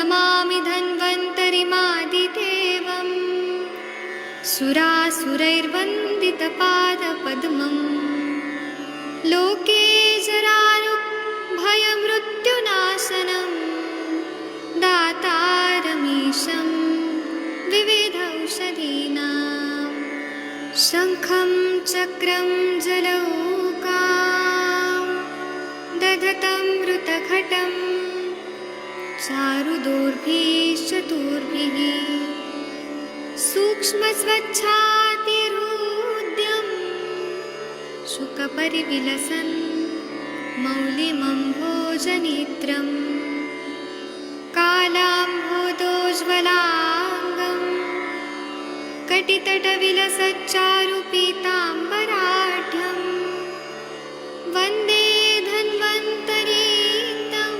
नमामि धन्वन्तरिमादिदेवम् सुरासुरैर्वन्दितपादपद्मम् लोके जरारुभयमृत्युनाशनं दातारमीशं विविधौषधीनां शङ्खं चक्रं जलौकां दधतं मृतघटं चारुदोर्भिश्चतुर्भिः सूक्ष्मस्वच्छातिरुद्यं शुकपरिविलसन् मौलिमम्भोजनेत्रं कालाम्भोदोज्ज्वलाङ्गं कटितटविलसच्चारुपीताम्बराढ्यं वन्दे धन्वन्तरीतं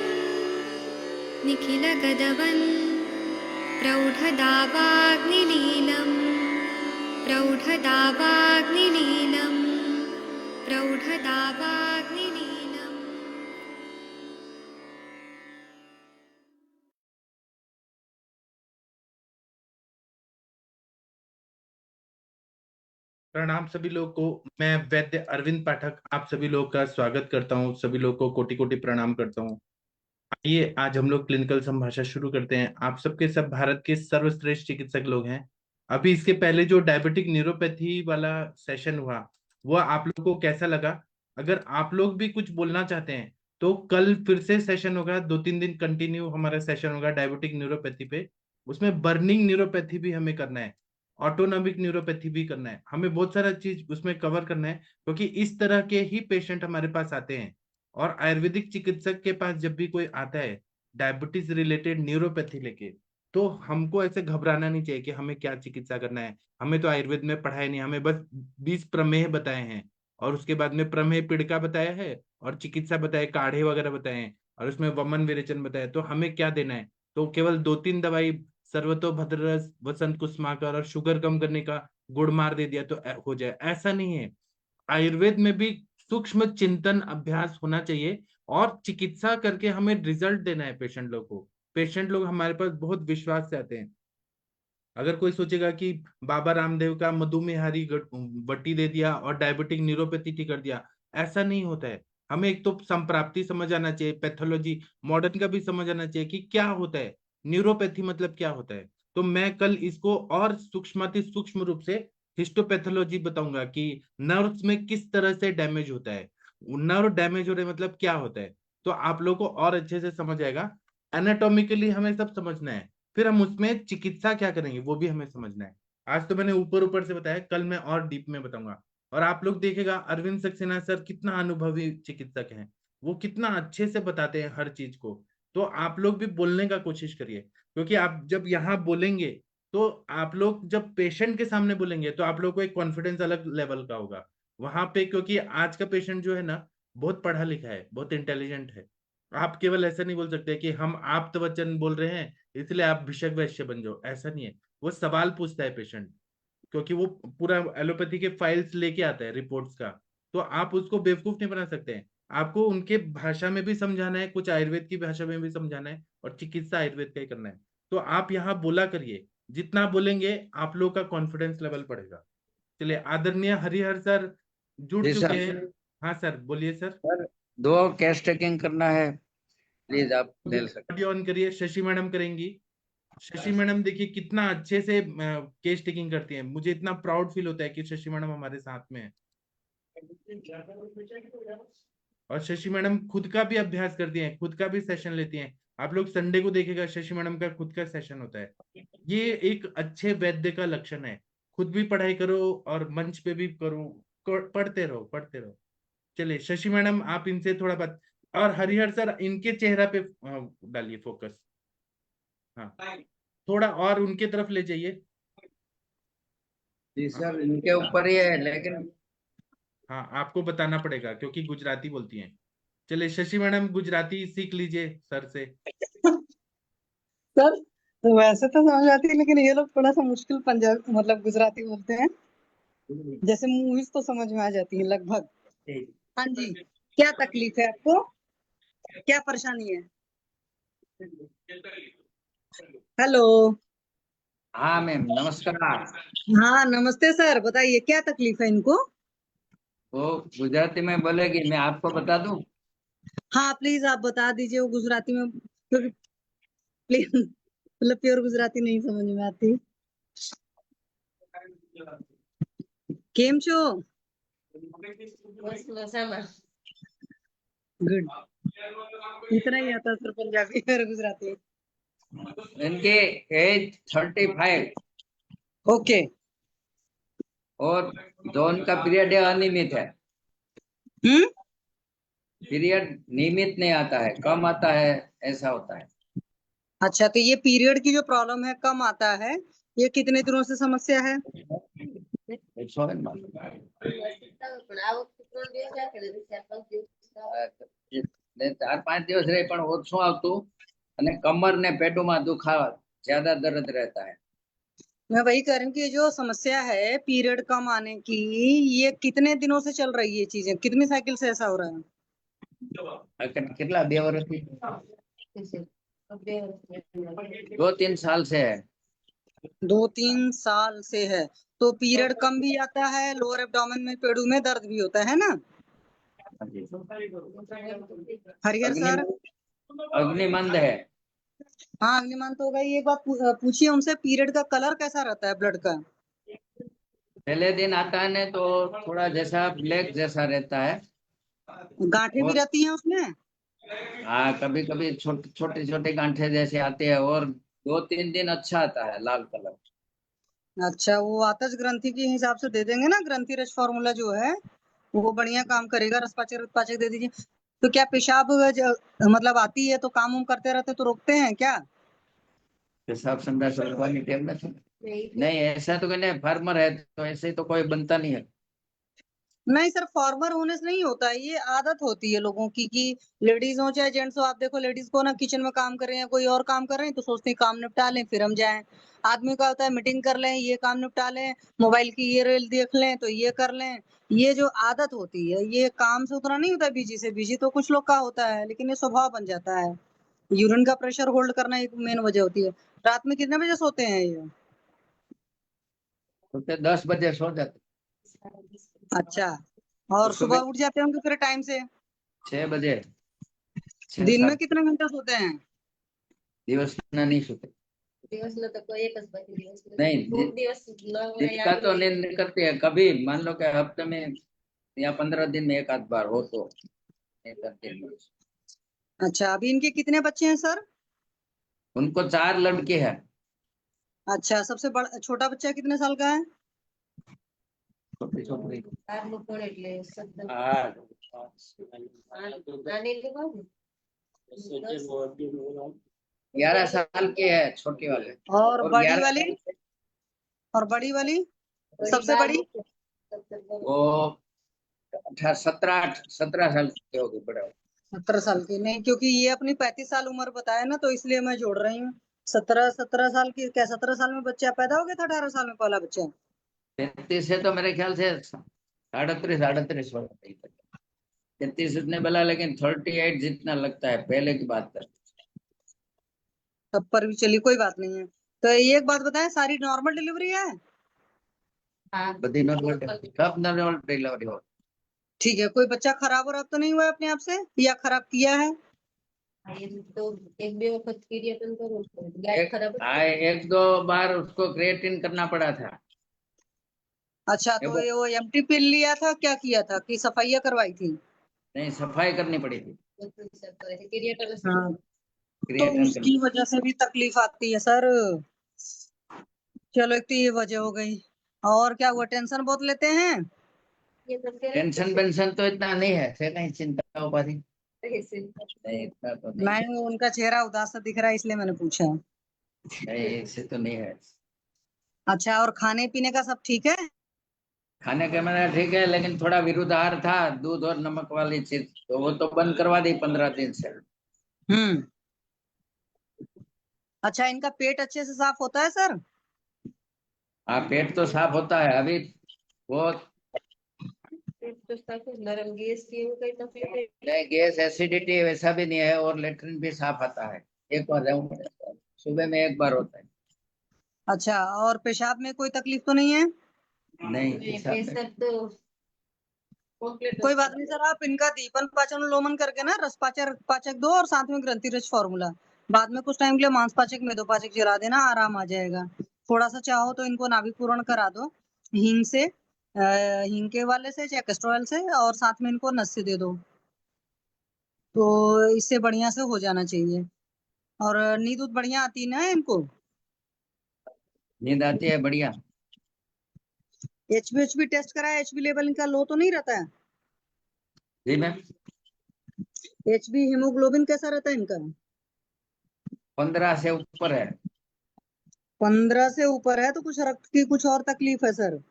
निखिलगदवन् प्रौढदावाग्निलीलं प्रौढदावाग्निलीलं प्रौढदावाग्निलीलम्। प्रणाम सभी लोग को। मैं वैद्य अरविंद पाठक आप सभी लोग का स्वागत करता हूं। सभी लोग को कोटि कोटि प्रणाम करता हूं। आइए आज हम लोग क्लिनिकल संभाषा शुरू करते हैं। आप सबके सब भारत के सर्वश्रेष्ठ चिकित्सक लोग हैं। अभी इसके पहले जो डायबिटिक न्यूरोपैथी वाला सेशन हुआ वो आप लोग को कैसा लगा? अगर आप लोग भी कुछ बोलना चाहते हैं तो कल फिर से सेशन होगा। 2-3 दिन कंटिन्यू हमारा सेशन होगा डायबिटिक न्यूरोपैथी पे। उसमें बर्निंग न्यूरोपैथी भी हमें करना है, ऑटोनॉमिक न्यूरोपैथी भी करना है। हमें बहुत सारा चीज उसमें कवर करना है क्योंकि इस तरह के ही पेशेंट हमारे पास आते हैं। और आयुर्वेदिक चिकित्सक के पास जब भी कोई आता है डायबिटीज रिलेटेड न्यूरोपैथी लेके, तो हमको ऐसे घबराना नहीं चाहिए कि हमें क्या चिकित्सा करना है। हमें तो आयुर्वेद में पढ़ाया नहीं, हमें बस 20 प्रमेय बताए हैं और उसके बाद में प्रमेय पिड़का बताया है और चिकित्सा बताए, काढ़े वगैरह बताए हैं और उसमें वमन विरेचन बताया। तो हमें क्या देना है? तो केवल 2-3 दवाई, सर्वतोभद्ररस, वसंत कुसुमाकर और शुगर कम करने का गुड़ मार दे दिया तो हो जाए, ऐसा नहीं है। आयुर्वेद में भी सूक्ष्म चिंतन अभ्यास होना चाहिए और चिकित्सा करके हमें रिजल्ट देना है पेशेंट लोग को। पेशेंट लोग हमारे पास बहुत विश्वास से आते हैं। अगर कोई सोचेगा कि बाबा रामदेव का मधुमेहारी बट्टी दे दिया और डायबिटिक न्यूरोपैथी ठीक कर दिया, ऐसा नहीं होता है। हमें एक तो संप्राप्ति समझ आना चाहिए, पैथोलॉजी मॉडर्न का भी समझ आना चाहिए कि क्या होता है न्यूरोपैथी, मतलब क्या होता है। तो मैं कल इसको और सूक्ष्म रूप से हिस्टोपैथोलॉजी बताऊंगा कि नर्व्स में किस तरह से डैमेज होता है, नर्व डैमेज हो रहे मतलब क्या होता है। तो आप लोग को और अच्छे से समझ आएगा। एनाटॉमिकली हमें सब समझना है, फिर हम उसमें चिकित्सा क्या करेंगे वो भी हमें समझना है। आज तो मैंने ऊपर ऊपर से बताया, कल मैं और डीप में बताऊंगा। और आप लोग देखेगा अरविंद सक्सेना सर कितना अनुभवी चिकित्सक हैं, वो कितना अच्छे से बताते हैं हर चीज को। तो आप लोग भी बोलने का कोशिश करिए, क्योंकि आप जब यहाँ बोलेंगे तो आप लोग जब पेशेंट के सामने बोलेंगे तो आप लोग को एक कॉन्फिडेंस अलग लेवल का होगा वहां पे। क्योंकि आज का पेशेंट जो है ना, बहुत पढ़ा लिखा है, बहुत इंटेलिजेंट है। आप केवल ऐसा नहीं बोल सकते कि हम आप तो वचन बोल रहे हैं इसलिए आप भिषक वैश्य बन जाओ, ऐसा नहीं है। वो सवाल पूछता है पेशेंट, क्योंकि वो पूरा एलोपैथी के फाइल्स लेके आता है रिपोर्ट्स का। तो आप उसको बेवकूफ नहीं बना सकते हैं। आपको उनके भाषा में भी समझाना है, कुछ आयुर्वेद की भाषा में भी समझाना है और चिकित्सा आयुर्वेद का ही करना है। तो आप यहाँ बोला करिए, जितना बोलेंगे आप लोग का कॉन्फिडेंस लेवल बढ़ेगा। चलिए, आदरणीय हरिहर सर जुड़ जी चुके सर। हैं। हाँ सर, बोलिए सर। सर 2 कैश टेकिंग करना है, प्लीज आप ले सकते। ऑडियो ऑन करिए, शशि मैडम करेंगी। शशि मैडम देखिए कितना अच्छे से केस टेकिंग करती है। मुझे इतना प्राउड फील होता है कि शशि मैडम हमारे साथ में है। और शशि मैडम खुद का भी अभ्यास करती हैं, खुद का भी सेशन लेती हैं। आप लोग संडे को देखेगा शशि मैडम का खुद का सेशन होता है। ये एक अच्छे वैद्य का लक्षण है। खुद भी पढ़ाई करो और मंच पे भी करो, पढ़ते रहो पढ़ते रहो। चलिए शशि मैडम आप इनसे थोड़ा बात, और हरिहर सर इनके चेहरा पे डालिए फोकस। हाँ, थोड़ा और उनके तरफ ले जाइए। जी सर, इनके ऊपर ही है लेकिन। हाँ, आपको बताना पड़ेगा क्योंकि गुजराती बोलती हैं। चलिए शशि मैडम गुजराती सीख लीजिए सर से। सर तो वैसे तो समझ आती है, लेकिन ये लोग थोड़ा सा मुश्किल पंजाबी मतलब गुजराती बोलते हैं। जैसे मूवीज तो समझ में आ जाती है लगभग। हाँ जी, क्या तकलीफ है आपको, क्या परेशानी है? हेलो। हाँ मैम, नमस्कार। हाँ नमस्ते सर, बताइए क्या तकलीफ है इनको। वो गुजराती में बोलेगी, मैं आपको बता दूं। हाँ प्लीज आप बता दीजिए, वो गुजराती में, क्योंकि प्लीज मतलब प्योर गुजराती नहीं समझ में आती। केम छो? गुड। इतना ही आता है सर, पंजाबी और गुजराती। इनकी एज 35 ओके। और जो उनका पीरियड है अनियमित है। हम्म। पीरियड नियमित नहीं आता है, कम आता है, ऐसा होता है। अच्छा, तो ये पीरियड की जो प्रॉब्लम है, कम आता है, ये कितने दिनों से समस्या है? ને 4-5 દિવસ રહે પણ ઓછું આવતું અને કમર ને પેટમાં દુખાવા ज्यादा दर्द रहता है। मैं वही कह रही हूँ कि ये जो समस्या है पीरियड कम आने की, ये कितने दिनों से चल रही है ये चीजें, कितनी साइकिल से ऐसा हो रहा है? कितना 2 વર્ષથી 2-3 साल से है। 2-3 साल से है। तो पीरियड कम भी आता है, लोअर एब्डोमेन में, पेड़ू में दर्द भी होता है ना? हरिहर सर। अग्निमंद है। हाँ अग्निमान तो होगा ही। एक बात पूछिए उनसे, पीरियड का कलर कैसा रहता है ब्लड का? पहले दिन आता है ने तो थोड़ा जैसा ब्लैक जैसा रहता है। गांठें भी और रहती हैं उसमें? हाँ, कभी कभी छोटे छोटे छोटे गांठे जैसे आते हैं और 2-3 दिन अच्छा आता है लाल कलर। अच्छा, वो आतज ग्रंथि के हिसाब से दे देंगे ना, ग्रंथि रस फार्मूला जो है वो बढ़िया काम करेगा। रसपाचक रसपाचक दे दीजिए। तो क्या पेशाब मतलब आती है तो काम वाम करते रहते तो रोकते हैं क्या? पेशाब संडास रखवानी टेम नहीं। नहीं, ऐसा तो कहने फार्मर है तो ऐसे तो कोई बनता नहीं है। नहीं सर, फॉर्मर होने से नहीं होता है, ये आदत होती है लोगों की कि लेडीज हो चाहे जेंट्स हो। आप देखो लेडीज को ना, किचन में काम कर रहे हैं, कोई और काम कर रहे हैं तो सोचते हैं काम निपटा लें फिर हम जाएं। आदमी का होता है मीटिंग कर लें, ये काम निपटा लें, मोबाइल की ये रील देख लें तो ये कर लें। ये जो आदत होती है, ये काम से उतना नहीं होता। बिजी से बिजी तो कुछ लोग का होता है, लेकिन ये स्वभाव बन जाता है। यूरिन का प्रेशर होल्ड करना एक मेन वजह होती है। रात में कितने बजे सोते हैं ये? तो फिर 10 बजे सो जाते। अच्छा। तो और सुबह सुबह उठ जाते होंगे फिर टाइम से? 6 बजे, 6 दिन में 7 कितने घंटे सोते हैं? दिवस ना नहीं सोते। नहीं, जिसका तो नींद निकलती है, कभी मान लो कि हफ्ते में या 15 दिन में एक आध बार हो तो नहीं करते हैं। अच्छा, अभी इनके कितने बच्चे हैं सर? उनको 4 लड़के हैं। अच्छा, सबसे बड़ा छोटा बच्चा कितने साल का है? छोटी छोटी 11 साल के है छोटी वाले। और और बड़ी 11 वाली? साल के और बड़ी वाली सबसे बड़ी? वो 17 साल के हो गए बड़े। 17 साल की नहीं, क्योंकि ये अपनी 35 साल उम्र बताया ना, तो इसलिए मैं जोड़ रही हूँ। 17 साल की क्या, 17 साल में बच्चा पैदा हो गया था? 18 साल में पहला बच्चा? 33 से तो मेरे ख्याल से 38 वर्ष। 33 उसने बोला, लेकिन 38 जितना लगता है पहले की बात है। तब पर भी चलिए कोई बात नहीं है। तो एक बात बताएं, सारी नॉर्मल डिलीवरी है? बधी नॉर्मल, सब नॉर्मल डिलीवरी हो। ठीक है, कोई बच्चा खराब और तो नहीं हुआ है अपने आप से, या खराब किया है? एक दो बार उसको क्रिएटिन करना पड़ा था। अच्छा, तो वो ये वो एम्प्टी पिल लिया था, क्या किया था कि सफाइयाँ करवाई थी? नहीं, सफाई करनी पड़ी थी। हाँ, तो क्रिएटिन उसकी वजह से भी तकलीफ आती है सर। चलो, एक तो ये वजह हो गई। और क्या हुआ, टेंशन बहुत लेते हैं? टेंशन वेंशन तो इतना नहीं है, से नहीं चिंता हो पाती। नहीं, इतना तो नहीं है। मैं, उनका चेहरा उदास सा दिख रहा है इसलिए मैंने पूछा। नहीं, इससे तो नहीं है। अच्छा, और खाने पीने का सब ठीक है? खाने का मेरा ठीक है, लेकिन थोड़ा विरुद्धार था, दूध और नमक वाली चीज, तो वो तो बंद करवा दी 15 दिन से। हम्म। अच्छा, इनका पेट अच्छे से साफ होता है सर? हाँ, पेट तो साफ होता है अभी। वो नहीं, गैस एसिडिटी वैसा भी नहीं है और लेटरिन भी साफ आता है। एक बार जाऊँ पड़ेगा। सुबह में एक बार होता है। अच्छा, और पेशाब में कोई तकलीफ तो नहीं है? नहीं, पेशाब में- कोई बात नहीं सर, आप इनका दीपन पाचन अनुलोमन करके ना रस पाचक दो और साथ में ग्रंथि रज फॉर्मूला, बाद में कुछ टाइम के लिए मांस पाचक मेदो पाचक चला देना, आराम आ जाएगा। थोड़ा सा चाहो तो इनको नाभि पूरण करा दो हींग से, हींग के वाले से चाहे कैस्टर ऑयल से, और साथ में इनको नस्य दे दो, तो इससे बढ़िया से हो जाना चाहिए। और नींद उद बढ़िया आती ना इनको? नींद आती है बढ़िया। एचबी टेस्ट कराया, एचबी लेवल इनका लो तो नहीं रहता है? जी मैम, एचबी हीमोग्लोबिन कैसा रहता है इनका? 15 से ऊपर है। 15 से ऊपर है तो कुछ रक्त की कुछ और तकलीफ है सर,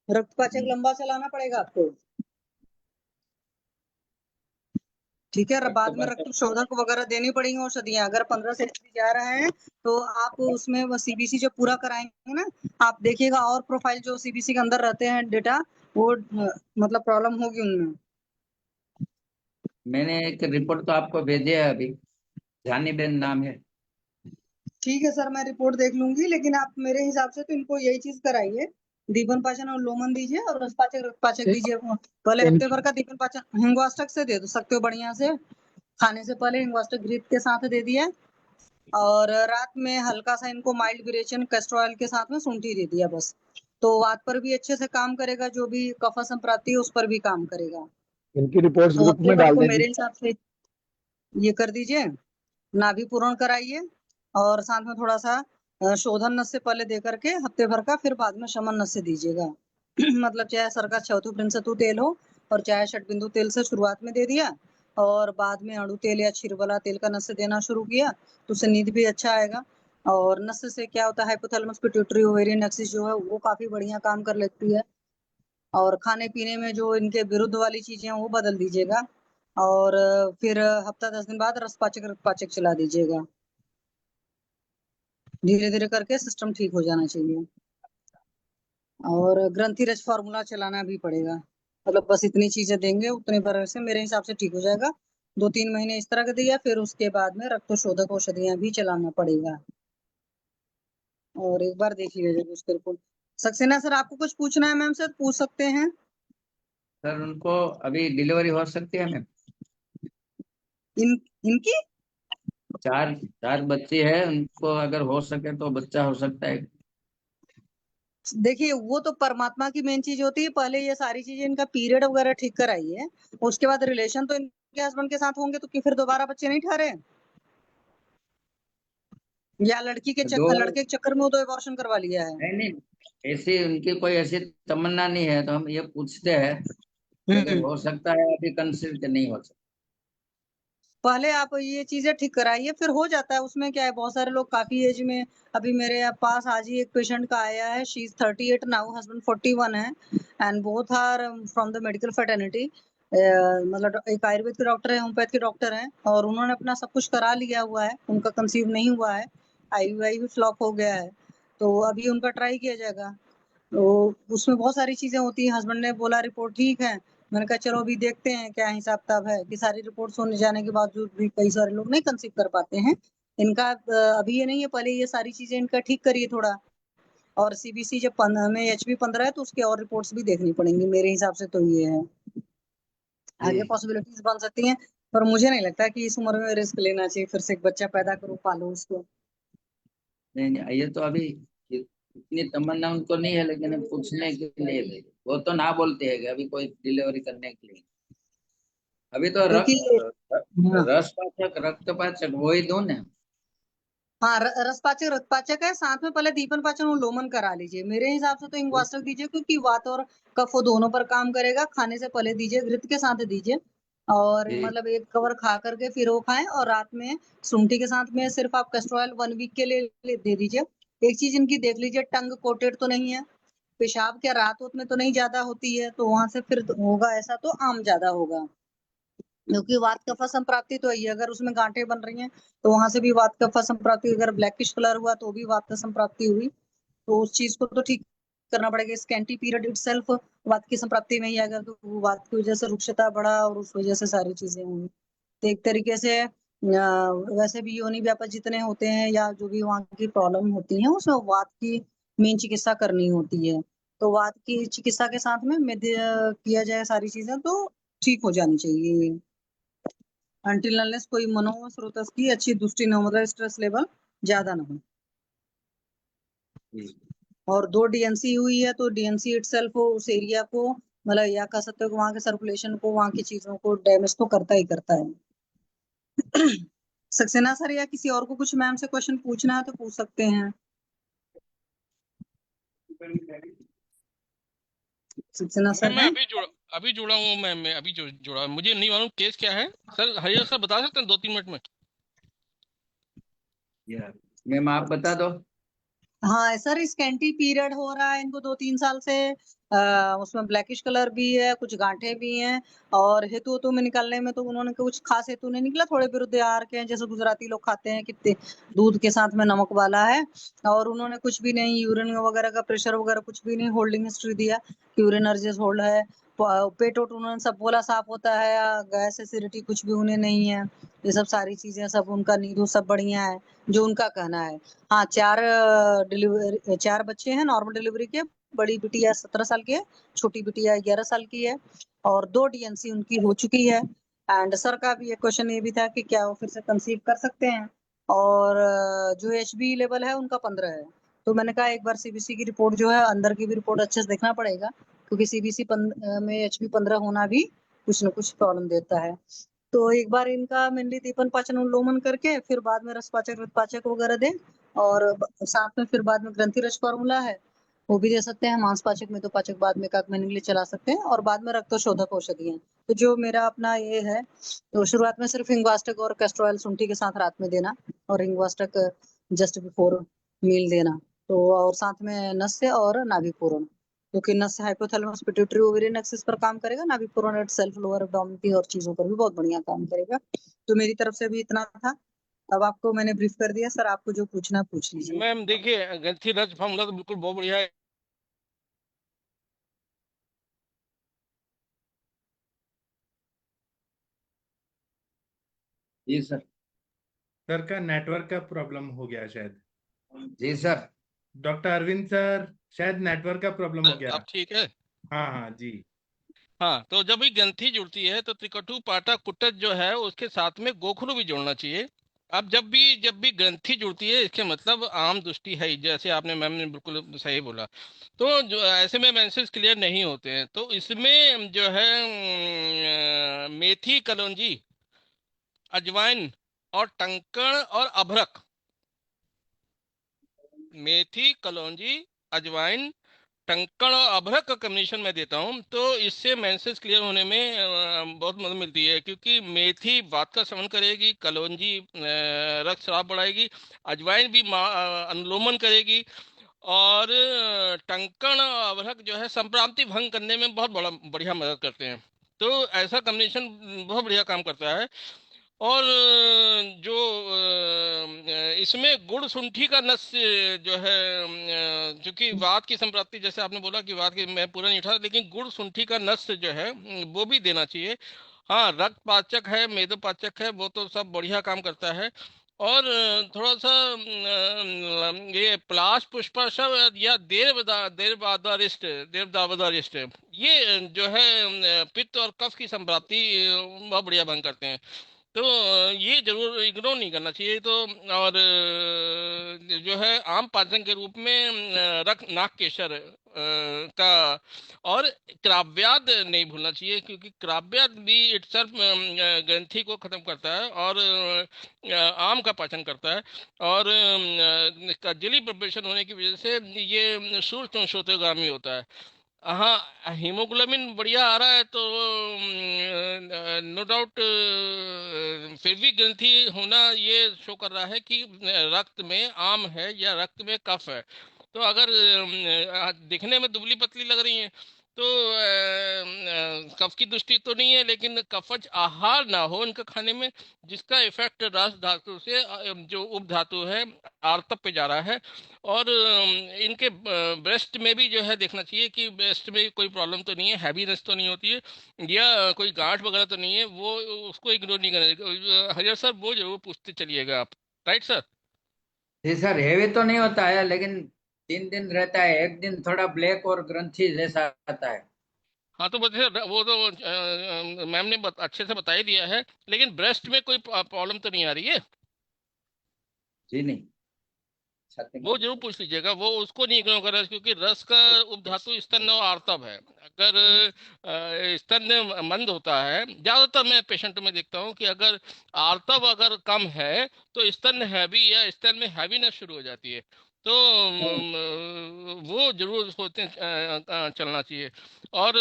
रक्त पाचक लंबा चलाना पड़ेगा आपको। ठीक है, बाद में रक्त शोधक वगैरह देनी पड़ेगी औषधियां। अगर 15 से जा रहा है तो आप उसमें वो सीबीसी जो पूरा कराएंगे ना, आप देखिएगा और प्रोफाइल जो सीबीसी के अंदर रहते हैं डेटा, वो मतलब प्रॉब्लम होगी उनमें। मैंने एक रिपोर्ट तो आपको भेजी है अभी, जानी बेन नाम है। ठीक है सर, मैं रिपोर्ट देख लूंगी, लेकिन आप मेरे हिसाब से तो इनको यही चीज कराइए, दीपन पाचन और लोमन दीजिए और रक्त पाचक दीजिए। पहले हफ्ते भर का दीपन पाचन हिंगवाष्टक से दे दो सकते हो बढ़िया से, खाने से पहले हिंगवाष्टक घृत के साथ दे दिया, और रात में हल्का सा इनको माइल्ड विरेचन कैस्टर ऑयल के साथ में शुंठी दे दिया बस, तो वात पर भी अच्छे से काम करेगा, जो भी कफा संप्राप्ति है उस पर भी काम करेगा। इनकी रिपोर्ट्स तो ग्रुप हफ्ते में भर डाल को देंगे। मेरे हिसाब से ये कर दीजिए, नाभि पूरण कराइए, और साथ में थोड़ा सा शोधन नस से पहले दे करके हफ्ते भर का, फिर बाद में शमन नस से दीजिएगा। मतलब चाहे सर का चौथु प्रिंसतु तेल हो और चाहे षटबिंदु तेल से शुरुआत में दे दिया, और बाद में अड़ू तेल या क्षीरबला तेल का नस से देना शुरू किया, तो उससे नींद भी अच्छा आएगा। और नस से क्या होता है, हाइपोथैलेमस पिट्यूटरी ओवेरियन एक्सिस जो है वो काफी बढ़िया काम कर लेती है। और खाने पीने में जो इनके विरुद्ध वाली चीजें हैं वो बदल दीजिएगा, और फिर हफ्ता 10 दिन बाद रस पाचक चला दीजिएगा। धीरे धीरे करके सिस्टम ठीक हो जाना चाहिए। और ग्रंथि रज फॉर्मूला चलाना भी पड़ेगा, मतलब बस इतनी चीजें देंगे उतने पर से मेरे हिसाब से ठीक हो जाएगा। 2-3 महीने इस तरह का दिया, फिर उसके बाद में रक्त शोधक औषधियां भी चलाना पड़ेगा। और एक बार देख लीजिएगा उसके रिपोर्ट। सक्सेना सर, आपको कुछ पूछना है मैम से पूछ सकते हैं। सर उनको अभी डिलीवरी हो सकती है मैम? इनकी 4 बच्चे हैं, उनको अगर हो सके तो बच्चा हो सकता है। देखिए, वो तो परमात्मा की मेन चीज होती है, पहले ये सारी चीजें इनका पीरियड वगैरह ठीक कराइए, उसके बाद रिलेशन तो इनके हस्बैंड के साथ होंगे, तो कि फिर दोबारा बच्चे नहीं ठहरे, या लड़के के चक्कर में वो तो एबॉर्शन करवा लिया है। नहीं नहीं, ऐसी उनकी कोई ऐसी तमन्ना नहीं है, तो हम ये पूछते हैं कि अगर हो सकता है अभी कंसीव के नहीं हो सकता। पहले आप ये चीजें ठीक कराइए, फिर हो जाता है, उसमें क्या है, बहुत सारे लोग काफी एज में, अभी मेरे पास आज ही एक पेशेंट का आया है, शी इज 38 नाउ, हस्बैंड 41 है, and both are from the medical fraternity. मतलब एक आयुर्वेद के डॉक्टर है, होम्योपैथ के डॉक्टर हैं, और उन्होंने अपना सब कुछ करा लिया हुआ है, उनका कंसीव नहीं हुआ है, IUI भी फ्लॉप हो गया है, तो अभी उनका ट्राई किया जाएगा। तो उसमें बहुत सारी चीजें होती है, हस्बैंड ने बोला रिपोर्ट ठीक है, मैंने कहा चलो अभी देखते हैं क्या हिसाब किताब है, कि सारी रिपोर्ट होने जाने के बावजूद भी कई सारे लोग नहीं कंसीव कर पाते हैं। इनका अभी ये नहीं है, पहले ये सारी चीजें इनका ठीक करिए थोड़ा। और सीबीसी जब 15 में HB 15 है, तो उसके और रिपोर्ट्स भी देखनी पड़ेंगी मेरे हिसाब से, तो ये है आगे पॉसिबिलिटीज बन सकती हैं, पर मुझे नहीं लगता कि इस उम्र में रिस्क लेना चाहिए, फिर से एक बच्चा पैदा करो पालो उसको। नहीं नहीं, ये तो अभी इतनी तमन्ना उनको नहीं है, लेकिन हम पूछने के लिए भेजे। वो तो ना बोलते हैं कि अभी कोई डिलीवरी करने के लिए। अभी तो देखिए, हाँ रसपाचक रक्तपाचक वही दो ना। हाँ, रसपाचक रक्तपाचक है, साथ में पहले दीपन पाचन और लोमन करा लीजिए, मेरे हिसाब से तो इंगवास्टक दीजिए, क्योंकि वात और कफ वो दोनों पर काम करेगा। खाने से पहले दीजिए, घृत के साथ दीजिए, और जी मतलब एक कवर खा करके फिर वो खाएं, और रात में शुंठी के साथ में सिर्फ आप कैस्टर ऑयल 1 वीक के लिए दे दीजिए। एक चीज इनकी देख लीजिए, टंग कोटेड तो नहीं है, पेशाब क्या रात में तो नहीं ज्यादा होती है, तो वहां से फिर होगा ऐसा, तो आम ज्यादा होगा, क्योंकि वात कफा संप्राप्ति तो है, अगर उसमें गांठें बन रही हैं तो वहां से भी वात कफा संप्राप्ति, अगर ब्लैकिश कलर हुआ तो भी वात संप्राप्ति हुई, तो उस चीज को तो ठीक करना पड़ेगा। स्कैंटी पीरियड इटसेल्फ वात की संप्राप्ति में ही आएगा, तो वो वात की वजह से रुक्षता बढ़ा और उस वजह से सारी चीजें हुई। तो एक तरीके से वैसे भी योनि व्यापक जितने होते हैं या जो भी वहाँ की प्रॉब्लम होती है उसमें वात की मेन चिकित्सा करनी होती है। तो वात की चिकित्सा के साथ में किया जाए सारी चीजें तो ठीक हो जानी चाहिए। अनटिल अनलेस कोई मनोस्रोत की अच्छी दृष्टि न हो, मतलब स्ट्रेस लेवल ज्यादा ना हो। और 2 डीएनसी हुई है तो डीएनसी इटसेल्फ उस एरिया को मतलब या कह सकते हो कि वहां के सर्कुलेशन को, वहां की चीजों को डैमेज तो करता ही करता है। सक्सेना सर या किसी और को कुछ मैम से क्वेश्चन पूछना है तो पूछ सकते हैं। सक्सेना मैम सर मैं हैं? अभी जुड़ा हूँ मैम, मैं अभी जुड़ा, मुझे नहीं मालूम केस क्या है। सर हरिहर सर बता सकते हैं 2-3 मिनट में? मैम आप बता दो। हाँ सर, स्कैंटी पीरियड हो रहा है इनको 2-3 साल से। उसमें ब्लैकिश कलर भी है, कुछ गांठें भी हैं। और हेतु में निकलने में तो उन्होंने कुछ खास हेतु नहीं निकला, थोड़े विरुद्ध आहार के हैं जैसे गुजराती लोग खाते हैं कितने, दूध के साथ में नमक वाला है। और उन्होंने कुछ भी नहीं, यूरिन वगैरह का प्रेशर वगैरह कुछ भी नहीं, होल्डिंग हिस्ट्री दिया कि यूरिन अर्जेस होल्ड है। पेट वोट उन्होंने सब बोला साफ होता है, गैस एसिडिटी कुछ भी उन्हें नहीं है। ये सब सारी चीजें सब उनका नींद सब बढ़िया है, जो उनका कहना है। हाँ, 4 बच्चे हैं नॉर्मल डिलीवरी के। बड़ी बिटिया 17 साल की है, छोटी बिटिया 11 साल की है। और 2 डीएनसी उनकी हो चुकी है। एंड सर का भी एक क्वेश्चन ये भी था कि क्या वो फिर से कंसीव कर सकते हैं। और जो एचबी लेवल है उनका 15 है। तो मैंने कहा एक बार सीबीसी की रिपोर्ट जो है, अंदर की भी रिपोर्ट अच्छे से देखना पड़ेगा, क्योंकि सीबीसी में एचबी 15 होना भी कुछ न कुछ प्रॉब्लम देता है। तो एक बार इनका मेनली दीपन पाचन उन्लोमन करके फिर बाद में रसपाचक रक्तपाचक वगैरह दे। और साथ में फिर बाद में ग्रंथि रस फॉर्मूला है, वो भी दे सकते हैं। मांसपाचक में तो पाचक बाद में एक महीने के लिए चला सकते हैं। और बाद में रक्तशोधक औषधियां। तो जो मेरा अपना ये है, तो शुरुआत में सिर्फ हिंगवास्टक और कैस्ट्रोल शुंठी के साथ रात में देना, और हिंगवास्टक जस्ट बिफोर मील देना। तो और साथ में नस्य और नाभिपूरण, क्योंकि नस्य हाइपोथैलेमस पिट्यूटरी ओवेरियन एक्सिस पर काम करेगा, नाभिपूरण एट सेल्फ लोअर एब्डोमेन की और चीजों पर भी बहुत बढ़िया काम करेगा। तो मेरी तरफ से भी इतना था। अब आपको मैंने ब्रीफ कर दिया सर, आपको जो पूछना है पूछ लीजिए। मैम देखिए ग्रंथि रज फॉर्मूला तो बिल्कुल बहुत बढ़िया है। जी सर। सर का नेटवर्क का प्रॉब्लम हो गया शायद। जी सर। डॉक्टर अरविंद सर, शायद नेटवर्क का प्रॉब्लम हो गया। अब ठीक है? हाँ हाँ जी। हाँ, तो जब भी ग्रंथि जुड़ती है तो त्रिकटु पाटा कुटज जो है उसके साथ में गोखरू भी जोड़ना चाहिए। अब जब भी ग्रंथि जुड़ती है इसके मतलब आम दृष्टि है ही, जैसे आपने मैम ने बिल्कुल सही बोला। तो जो ऐसे में मेंसेस क्लियर नहीं होते हैं तो इसमें जो है मेथी कलौंजी अजवाइन और टंकण और अभरक, मेथी कलौंजी अजवाइन टंकण और अभरक का कॉम्बिनेशन मैं देता हूँ, तो इससे मेंसेस क्लियर होने में बहुत मदद मिलती है। क्योंकि मेथी वात का शमन करेगी, कलौंजी रक्त स्राव बढ़ाएगी, अजवाइन भी अनुलोमन करेगी, और टंकण और अभरक जो है संप्रांति भंग करने में बहुत बड़ा बढ़िया मदद करते हैं। तो ऐसा कॉम्बिनेशन बहुत बढ़िया काम करता है। और जो इसमें गुड़ शुंठी का नस्य जो है, क्योंकि वात की संप्राप्ति, जैसे आपने बोला कि वात की, मैं पूरा नहीं उठा, लेकिन गुड़ शुंठी का नस्य जो है वो भी देना चाहिए। हाँ, रक्त पाचक है, मेदोपाचक है, वो तो सब बढ़िया काम करता है। और थोड़ा सा ये प्लाश पुष्पाशव या देवदावदारिष्ट ये जो है पित्त और कफ की संप्राप्ति बहुत बढ़िया भंग करते हैं। तो ये जरूर इग्नोर नहीं करना चाहिए। तो और जो है आम पाचन के रूप में रक्त नाक केसर का, और क्राव्याद नहीं भूलना चाहिए, क्योंकि क्राव्याद भी इटसेल्फ ग्रंथि को खत्म करता है और आम का पाचन करता है। और इसका जली प्रिपरेशन होने की वजह से ये सूक्ष्म श्रोतगामी होता है। हाँ, हीमोग्लोबिन बढ़िया आ रहा है तो नो डाउट फिर भी ग्रंथि होना ये शो कर रहा है कि रक्त में आम है या रक्त में कफ है। तो अगर दिखने में दुबली पतली लग रही है तो कफ की दृष्टि तो नहीं है, लेकिन कफज आहार ना हो इनका खाने में, जिसका इफेक्ट रस धातु से जो उप धातु है आर्तव पे जा रहा है। और इनके ब्रेस्ट में भी जो है देखना चाहिए कि ब्रेस्ट में कोई प्रॉब्लम तो नहीं है, हैवीनेस तो नहीं होती है, या कोई गांठ वगैरह तो नहीं है, वो उसको इग्नोर नहीं करना चाहिए। हरिहर सर वो जरूर पूछते चलिएगा आप। Right sir. जी सर, हेवी तो नहीं होता है, लेकिन 3 दिन रहता है। एक दिन थोड़ा ब्लैक और ग्रंथि जैसा आता है। हाँ तो वो तो मैम ने अच्छे से बता ही दिया है, लेकिन ब्रेस्ट में कोई प्रॉब्लम तो नहीं आ रही है? जी नहीं, छाती में वो जरूर दिक्कत। पूछ लीजिएगा, वो उसको नहीं इग्नोर करें, क्योंकि रस का उपधातु स्तन और आर्तव है। अगर स्तन मंद होता है, ज्यादातर मैं पेशेंट में देखता हूँ कि अगर आर्तव अगर कम है तो स्तन हैवी या स्तन में हैवीनेस शुरू हो जाती है। तो वो जरूर सोचते चलना चाहिए। और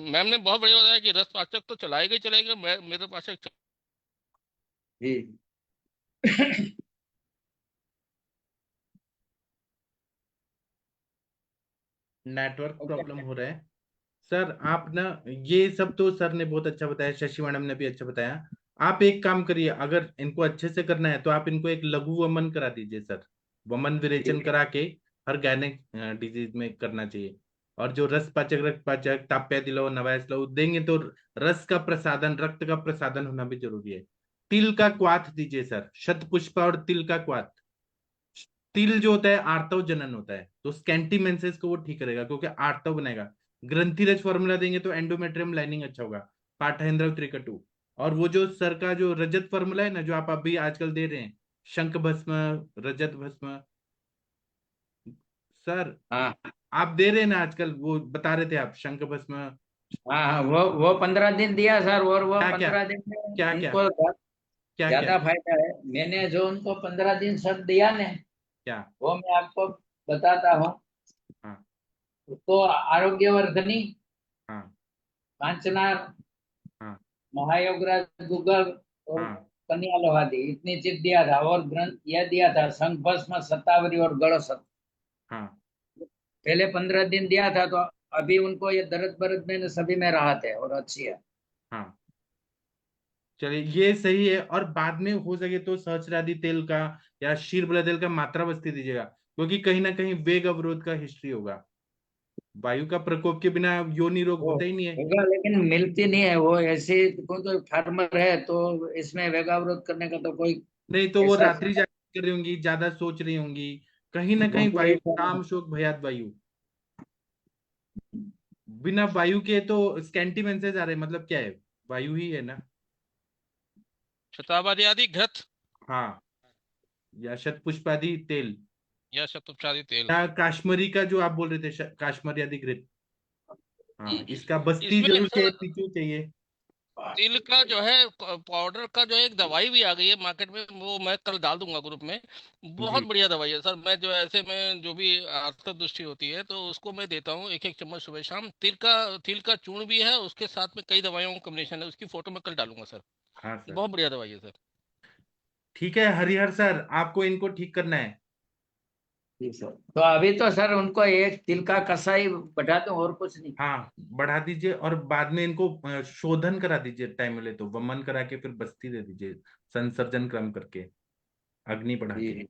मैम ने बहुत बढ़िया बताया कि रस पाचक तो चलाएगा ही चलाएगा, मेरे पाचक जी नेटवर्क ओके। प्रॉब्लम हो रहा है। सर आप ना, ये सब तो सर ने बहुत अच्छा बताया, शशि मैडम ने भी अच्छा बताया। आप एक काम करिए, अगर इनको अच्छे से करना है तो आप इनको एक लघु वमन करा दीजिए सर। वमन विरेचन ठीक है। करा के हर गायनिक डिजीज में करना चाहिए। और जो रस पाचक, रक्त पाचक, ताप्या दिलाओ, नवायस लो देंगे तो रस का प्रसादन, रक्त का प्रसादन होना भी जरूरी है। तिल का क्वाथ दीजिए सर, शतपुष्पा और तिल का क्वाथ। तिल जो होता है आर्तव जनन होता है, तो स्कैंटी मेंसेस को वो ठीक करेगा क्योंकि आर्तव बनाएगा। ग्रंथिरज फॉर्मूला देंगे तो एंडोमेट्रियम लाइनिंग अच्छा होगा। पाठेंद्र त्रिकटु। और वो जो सर का जो रजत फॉर्मूला है ना, जो आप अभी आजकल दे रहे हैं, शंख भस्म, रजत भस्म। सर हाँ आप दे रहे हैं ना आजकल, वो बता रहे थे आप, शंख भस्म। हाँ हाँ, वो 15 दिन दिया सर, और वो क्या क्या 15 दिन में क्या क्या उनको क्या क्या ज्यादा फायदा है। मैंने जो उनको 15 दिन सर दिया ने, क्या? वो मैं आपको बताता हूँ। हाँ तो आरोग्यवर्धनी, हाँ कांचनार, हाँ महायोगराज, गूगल और हाँ कन्या लोहादी, इतनी चीज दिया था। और ग्रंथ यह दिया था शंख भस्म, शतावरी और गड़सत। हाँ पहले 15 दिन दिया था, तो अभी उनको ये दर्द बर्द में न सभी में राहत है और अच्छी है। हाँ। चलिए ये सही है। और बाद में हो सके तो सहस्रादि तेल का या शीरबला तेल का मात्रा बस्ती दीजिएगा, क्योंकि कहीं ना कहीं वेग अवरोध का हिस्ट्री होगा। वायु का प्रकोप के बिना योनि रोग वो होता ही नहीं है। होगा, लेकिन मिलती नहीं है वो ऐसी। कोई तो फार्मर है तो इसमें वेगावरोध करने का तो कोई नहीं तो वो ऐसा रात्रि जागरण कर रही होंगी, ज्यादा सोच रही होंगी। कहीं ना कहीं उनको वायु, ऐसा काम शोक भयात वायु। बिना वायु के तो स्कैंटी मेंसेस आ रहे हैं, मतलब क्या है? वायु ही है ना। शतावरी आदि घृत हाँ, या शतपुष्पादि तेल, या शतुपचारी तेल। या काश्मीरी का जो आप बोल रहे थे, काश्मीरी आदि घृत। हाँ, हम्म। इसका बस्ती इसमें जरूर चाहिए, सर पीछू चाहिए। तिल का जो है पाउडर का जो है एक दवाई भी आ गई है मार्केट में, वो मैं कल डाल दूंगा ग्रुप में। बहुत जी बढ़िया दवाई है सर। मैं जो ऐसे में जो भी आर्तव दृष्टि होती है तो उसको मैं देता हूँ एक एक चम्मच सुबह शाम। तिल का चूर्ण भी है, उसके साथ में कई दवाइयों का कॉम्बिनेशन है, उसकी फोटो मैं कल डालूंगा सर। हाँ सर। बहुत बढ़िया दवाई है सर। ठीक है हरिहर सर, आपको इनको ठीक करना है। ठीक सर। तो अभी तो सर उनको एक तिल का कसाई बढ़ा दो, और कुछ नहीं। हाँ बढ़ा दीजिए, और बाद में इनको शोधन करा दीजिए, टाइम मिले तो वमन करा के फिर बस्ती दे दीजिए, संसर्जन क्रम करके, अग्नि बढ़ा के। जी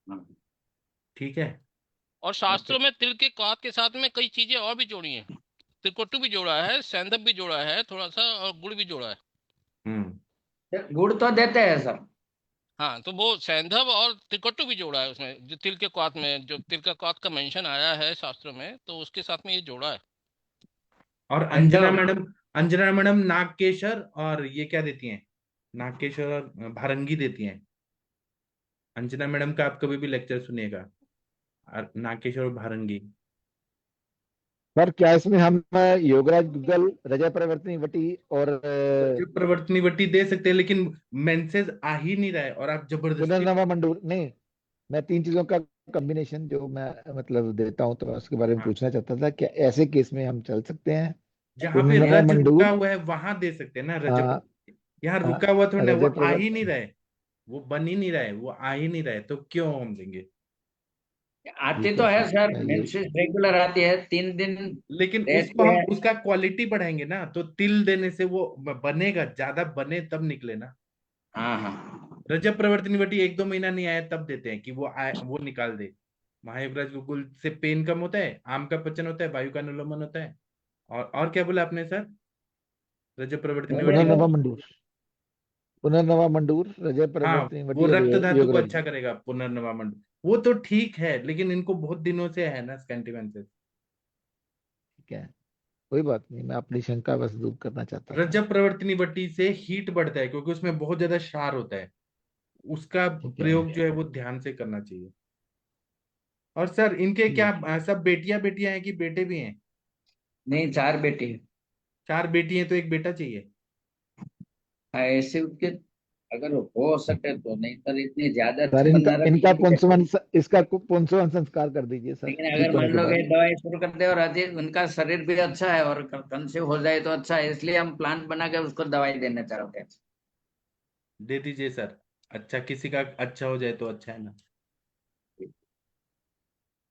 हाँ। ठीक है। और ओके। शास्त्रों में तिल के क्वाथ के साथ में कई चीजें और भी जोड़ी हैं। त्रिकोटु भी जोड़ा है, सैंधव भी जोड़ा है थोड़ा सा, और गुड़ भी जोड़ा है। हम्म। गुड़ तो देते हैं सर। हाँ तो वो सैंधव और त्रिकटु भी जोड़ा है उसमें, जो तिल के क्वाथ में, जो तिल का क्वाथ का मेंशन आया है शास्त्रों में, तो उसके साथ में ये जोड़ा है। और अंजना गंधर्व। मैडम, अंजना मैडम नागकेशर और ये क्या देती हैं? नागकेशर और भारंगी देती हैं। अंजना मैडम का आप कभी भी लेक्चर सुनिएगा, नागकेशर और भारंगी। सर क्या इसमें हम योगराज गूगल, रजय परिवर्तनी वटी और जो प्रवर्तनी वटी दे सकते हैं, लेकिन मेंसेस आ ही नहीं रहा है और आप जबरदस्ती। पुनर्नवा मंडूर नहीं, मैं 3 चीजों का कॉम्बिनेशन जो मैं मतलब देता हूँ, तो मैं उसके बारे में हाँ, पूछना चाहता था, क्या ऐसे केस में हम चल सकते हैं? जहां पे पुनर्नवा रज रुका मंडूर, हुआ है वहां दे सकते हैं ना, आ, रजब। यहाँ आ, रुका हुआ थोड़ा ना, वो रजय आ ही नहीं परिवर्तन। रहा है, वो बन ही नहीं रहा है, वो आ ही नहीं रहा है, तो क्यों हम देंगे? आती ये तो है कैसे सर, है ये? मेंसेस रेगुलर आती है, 3 दिन लेकिन उसको रहती हम है। उसका क्वालिटी बढ़ाएंगे ना, तो तिल देने से वो बनेगा, ज्यादा बने तब निकले ना। हाँ हाँ। रजब प्रवर्तनी वटी 1-2 महीना नहीं आया तब देते हैं कि वो आए, वो निकाल दे। महायुगराज गुगुल से पेन कम होता है, आम का पचन होता है, वायु का अनुलोमन होता है। और क्या बोला आपने सर? रजब प्रवर्तनी बोले वटी। पुनर्नवा मंडूर, पुनर्नवा मंडूर, रजय हाँ, परिवर्तनी वो वटी और रक्त धातु को योगराज। अच्छा करेगा पुनर्नवा मंड। वो तो ठीक है, लेकिन इनको बहुत दिनों से है ना स्कैंटिवेंसिस। ठीक है, कोई बात नहीं, मैं अपनी शंका बस दूर करना चाहता था। रजब प्रवर्तनी वटी से हीट बढ़ता है, क्योंकि उसमें बहुत ज्यादा क्षार होता है। उसका ठीक है। प्रयोग जो है वो ध्यान से करना चाहिए। और सर इनके क्या ठीक। सब बेटियां बेटियां हैं कि बेटे भी हैं? नहीं, 4 बेटी है। 4 बेटी हैं तो एक बेटा चाहिए। ऐसे उसके अगर हो सके तो, नहीं तो इतनी ज्यादा सर इनका तमन्ना इनका रखी है। पुंसवन, इसका पुंसवन संस्कार कर दीजिए सर, लेकिन अगर ठीक होने मान के लो कि बाद। दवाई शुरू कर दे और अभी उनका शरीर भी अच्छा है और कंसीव हो जाए तो अच्छा है, इसलिए हम प्लान बना के उसको दवाई देना चाहते हैं। दे दीजिए सर। अच्छा, किसी का अच्छा हो जाए तो अच्छा है ना।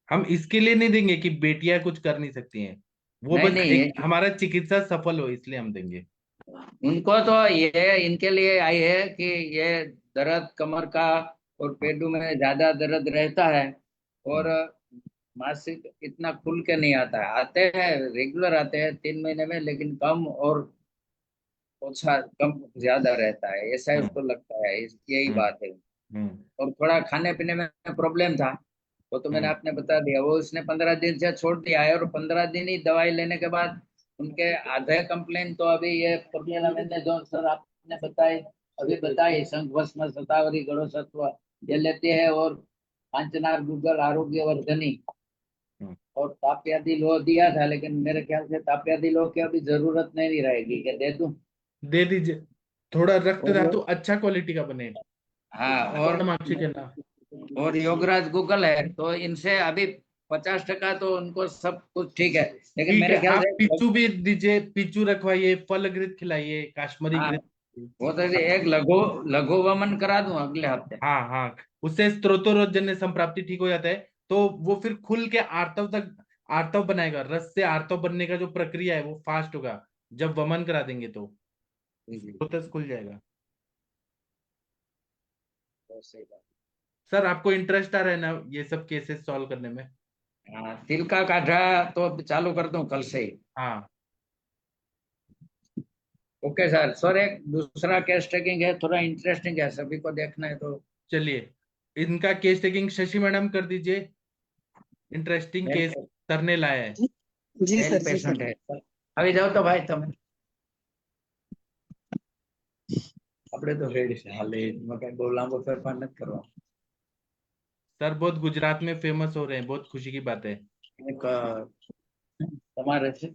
हम इसके लिए नहीं देंगे कि बेटियां कुछ कर नहीं सकती हैं। वो नहीं बस नहीं, एक हमारा चिकित्सा सफल हो, इसलिए हम देंगे। उनको तो ये इनके लिए आई है कि ये दर्द कमर का और पेटों में ज्यादा दर्द रहता है, और हम्म। मासिक इतना खुल के नहीं आता है। आते हैं, रेगुलर आते हैं 3 महीने में, लेकिन कम और अच्छा, कम ज्यादा रहता है, ऐसा ही हम्म। उसको लगता है, यही हम्म। बात है। हम्म। और थोड़ा खाने पीने में प्रॉब्लम था, वो तो मैंने हम्म। आपने बता दिया। वो उसने 15 दिन से छोड़ दिया है, और 15 दिन ही दवाई लेने के बाद उनके आधे कंप्लेन तो अभी ये प्रॉब्लम मैंने जो सर आपने बताई, अभी बताई, शंख भस्म शतावरी गणो सत्व ये लेते हैं, और कांचनार गूगल आरोग्य वर्धनी हम्म। और ताप्यादि लो दिया था, लेकिन मेरे ख्याल से ताप्यादि लो की अभी जरूरत नहीं रहेगी, क्या दे दूं? दे दीजिए। थोड़ा रक्त और धातु अच्छा क्वालिटी का बने। हाँ, तो हम आपसे कहना। और योगराज गूगल है, तो इनसे अभी 50% तो उनको सब कुछ ठीक है, लेकिन ठीक है, मेरे ख्याल आप से पिच्चू भी दीजिए, पिच्चू रखवाइए, फल घृत खिलाइए, काश्मीरी हाँ, घृत। वो तो एक लघु लघु वमन करा दूं अगले हफ्ते। हाँ हाँ, उससे स्त्रोतोरोजन्य संप्राप्ति ठीक हो जाता है। तो वो फिर खुल के आर्तव तक, आर्तव बनाएगा। रस से आर्तव बनने का जो प्रक्रिया है वो फास्ट होगा। जब वमन करा देंगे तो स्त्रोतस खुल जाएगा। तो सही बात। सर आपको इंटरेस्ट आ रहा है ना ये सब केसेस सॉल्व करने में? हाँ, तिल का काढ़ा तो चालू कर दूं कल से ही। हाँ, ओके सर। सर एक दूसरा केस टेकिंग है, थोड़ा इंटरेस्टिंग है, सभी को देखना है, तो चलिए इनका केस टेकिंग शशि मैडम कर दीजिए। इंटरेस्टिंग मेल केस करने लाया है। जी मेल सर, जी सर। पेशेंट है। अभी जाओ तो भाई तुम, આપણે તો રેડી છે હાલે એમાં કઈ બહુ લાંબો ફેરફાર નથી કરવાનો। सर बहुत गुजरात में फेमस हो रहे हैं, बहुत खुशी की बात है। એક તમારે છે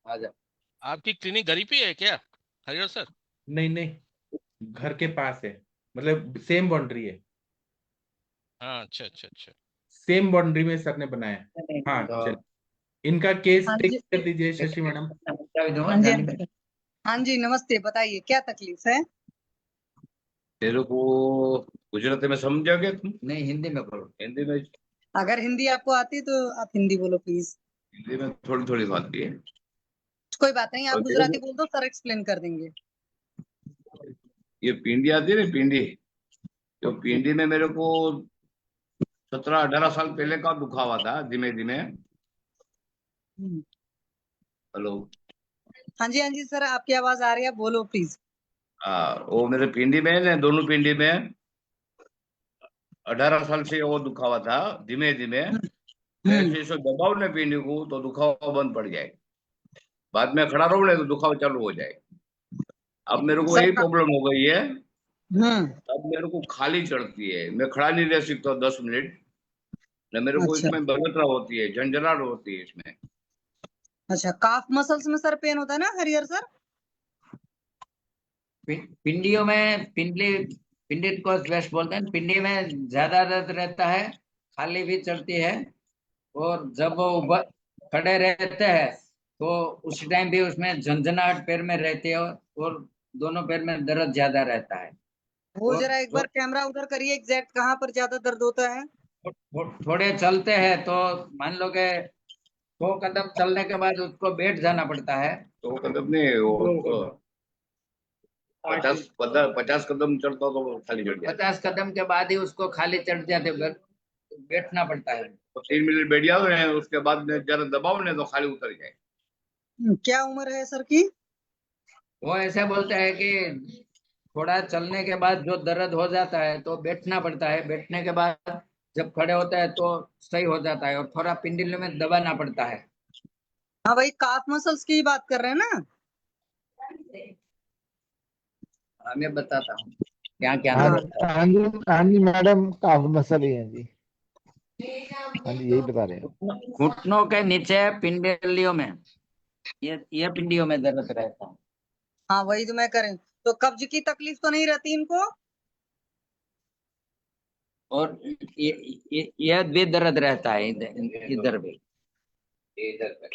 आ जाओ। आपकी क्लिनिक घर ही पे है क्या हरिहर सर? नहीं नहीं, घर के पास है, मतलब सेम बाउंड्री है। हाँ, अच्छा अच्छा अच्छा। सेम बाउंड्री में सर ने बनाया है। हाँ तो चल, इनका केस हाँ टेक जी, कर दीजिए शशि मैडम। बतावी दूंगा हाँ जी, जाली में। हाँ जी, नमस्ते, बताइए क्या तकलीफ है? तेरे को गुजराती में समझोगे तुम? नहीं, हिंदी में बोलो। हिंदी में, अगर हिंदी आपको आती है तो आप हिंदी बोलो प्लीज। हिंदी में थोड़ी थोड़ी आती है। कोई बात नहीं, आप और तेरे गुजराती को बोल दो, सर एक्सप्लेन कर देंगे। ये पिंडी आती है ना, पिंडी, तो पिंडी में मेरे को 17-18 साल पहले का दुखावा था, धीमे धीमे। हेलो। हाँ जी, हाँ जी सर, आपकी आवाज आ रही है, बोलो प्लीज। हाँ, वो मेरे पिंडी में ना, दोनों पिंडी में 18 साल से वो दुखावा था, धीमे धीमे। हम्म। जैसे दबाव ने पिंडी को तो दुखावा बंद पड़ जाए, बाद में खड़ा रहो ना तो दुखावा चालू हो जाए। अब मेरे को सर यही प्रॉब्लम हो गई है। हम्म। अब मेरे को खाली चढ़ती है, मैं खड़ा नहीं रह सकता 10 मिनट। न मेरे को अच्छा, इसमें बलत्रा होती है, झंझनाट होती है इसमें। अच्छा, काफ मसल्स में सर पेन होता है ना हरिहर सर? पिंडियों में पिंडी को वेस्ट बोलते हैं, पिंडी में ज्यादा दर्द रहता है, खाली भी चढ़ती है, और जब वो खड़े रहते हैं तो उस टाइम भी उसमें झंझनाहट पैर में रहती है, और दोनों पैर में दर्द ज्यादा रहता है। वो वो जरा एक बार कैमरा उधर करिए, एग्जैक्ट कहाँ पर ज्यादा दर्द होता है। थोड़े चलते हैं तो मान लो कि 2 कदम चलने के बाद उसको बैठ जाना पड़ता है। तो कदम नहीं, वो तो 50 कदम चलता तो वो खाली चढ़ जाता। 50 कदम के बाद ही उसको खाली चढ़ जाते, बैठना पड़ता है। तो 3 मिनट बैठ जाओ ने, उसके बाद में जरा दबाओ ने तो खाली उतर जाए। क्या उम्र है सर की? वो ऐसे बोलते हैं कि थोड़ा चलने के बाद जो दर्द हो जाता है तो बैठना पड़ता है, बैठने के बाद जब खड़े होते हैं तो सही हो जाता है, और थोड़ा पिंडली में दबाना पड़ता है। हाँ भाई, काफ मसल्स की बात कर रहे हैं ना? मैं बताता हूँ क्या क्या हाँ दर्द है। हाँ जी, हाँ जी मैडम, काफी मसल ही है जी। हाँ जी, यही बता रहे हैं। घुटनों के नीचे पिंडलियों में, ये पिंडियों में दर्द रहता है। हाँ वही तो मैं करें। तो कब्ज की तकलीफ तो नहीं रहती इनको? और ये भी दर्द रहता है, इधर भी, इधर पे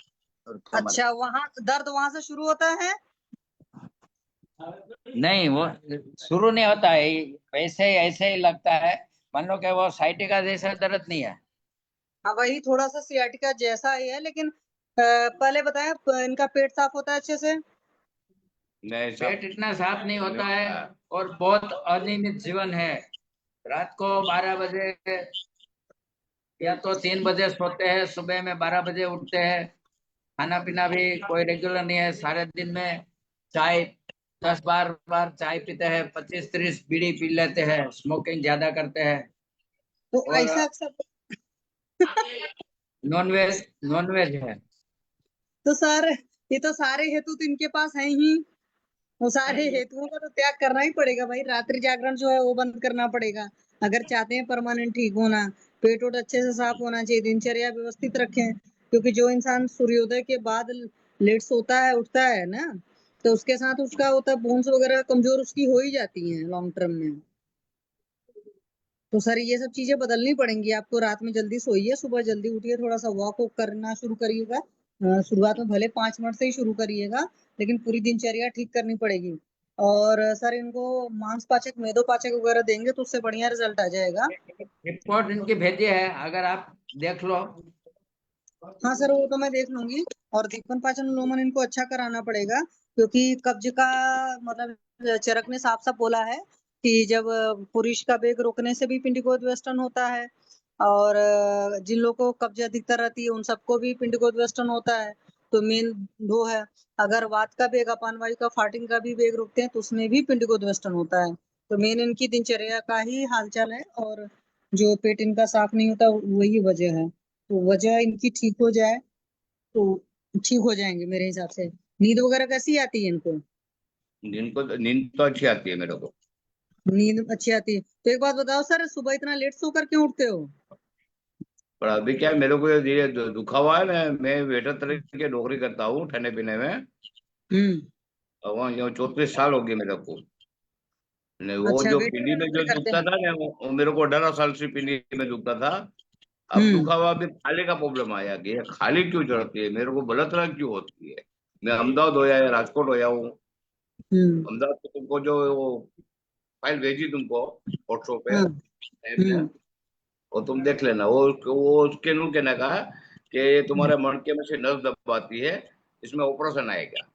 और कमर। अच्छा, वहां दर्द वहां से शुरू होता है? नहीं, वो शुरू नहीं होता है, वैसे ही ऐसे ही लगता है। मान लो कि वो साइटिका जैसा दर्द नहीं है। हाँ वही थोड़ा सा सियाटिका जैसा ही है, लेकिन पहले बताया, इनका पेट साफ होता है अच्छे से? नहीं, पेट इतना साफ नहीं होता है, और बहुत अनियमित जीवन है। रात को 12 बजे या तो 3 बजे सोते हैं, सुबह में 12 बजे उठते हैं। खाना पीना भी कोई रेगुलर नहीं है। सारे दिन में चाय 10 बार चाय पीते हैं, 25-30 बीड़ी पी लेते हैं, स्मोकिंग ज्यादा करते हैं। तो और ऐसा अक्सर नॉनवेज है। तो सर, ये तो सारे हेतु तो इनके पास है ही। वो सारे हेतुओं का तो त्याग करना ही पड़ेगा भाई। रात्रि जागरण जो है वो बंद करना पड़ेगा अगर चाहते हैं परमानेंट ठीक होना। पेट वोट अच्छे से साफ होना चाहिए, दिनचर्या व्यवस्थित रखें, क्योंकि जो इंसान सूर्योदय के बाद लेट सोता है उठता है ना, तो उसके साथ उसका होता है बोन्स वगैरह कमजोर उसकी हो ही जाती हैं लॉन्ग टर्म में। तो सर ये सब चीजें बदलनी पड़ेंगी आपको। रात में जल्दी सोइए, सुबह जल्दी उठिए, थोड़ा सा वॉक वॉक करना शुरू करिएगा। शुरुआत में भले 5 मिनट से ही शुरू करिएगा, लेकिन पूरी दिनचर्या ठीक करनी पड़ेगी। और सर इनको मांस पाचक मेदो पाचक वगैरह देंगे तो उससे बढ़िया रिजल्ट आ जाएगा। रिपोर्ट इनकी भेजी है, अगर आप देख लो। हाँ सर, वो तो मैं देख लूंगी। और दीपन पाचन उन्मूलन इनको अच्छा कराना पड़ेगा, क्योंकि कब्ज का मतलब चरक ने साफ साफ बोला है कि जब पुरुष का वेग रोकने से भी पिंडकोद वेस्टर्न होता है, और जिन लोगों को कब्ज अधिकतर रहती है उन सबको भी पिंडकोद वेस्टर्न होता है। तो मेन दो है। अगर वात का वेग अपान वायु का फार्टिंग का भी वेग रोकते हैं तो उसमें भी पिंडकोद वेस्टर्न होता है। तो मेन इनकी दिनचर्या का ही हालचाल है, और जो पेट इनका साफ नहीं होता वही वजह है। तो वजह इनकी ठीक हो जाए तो ठीक हो जाएंगे मेरे हिसाब से। नींद वगैरह कैसी आती है इनको? नींद तो अच्छी आती है मेरे को। नींद अच्छी आती है? तो एक बात बताओ सर, सुबह इतना लेट सोकर क्यों उठते हो? पर अभी क्या है, मेरे को ये दुखा हुआ है ना, मैं वेटर तरह की नौकरी करता हूँ ठंडे पीने में। हम्म। और वहाँ 34 साल हो गए मेरे को। ने वो अच्छा, जो वेटर पिंडी का में नौकरी जो करते दुखता हैं? था ना, वो मेरे को 18 साल से पिंडी में दुखता था। अब हम्म। दुखा हुआ अभी खाली का प्रॉब्लम आया कि ये खाली क्यों चढ़ती है, मेरे को बलतरा क्यों होती है। मैं अहमदाबाद होया या राजकोट होया हूँ। हम्म। अहमदाबाद से तुमको जो वो फाइल भेजी तुमको व्हाट्सएप पे हाँ। टाइम में, हम्म। वो तुम देख लेना। वो उसके नू कहने का कि ये तुम्हारे मणके में से नस दबाती है, इसमें ऑपरेशन आएगा।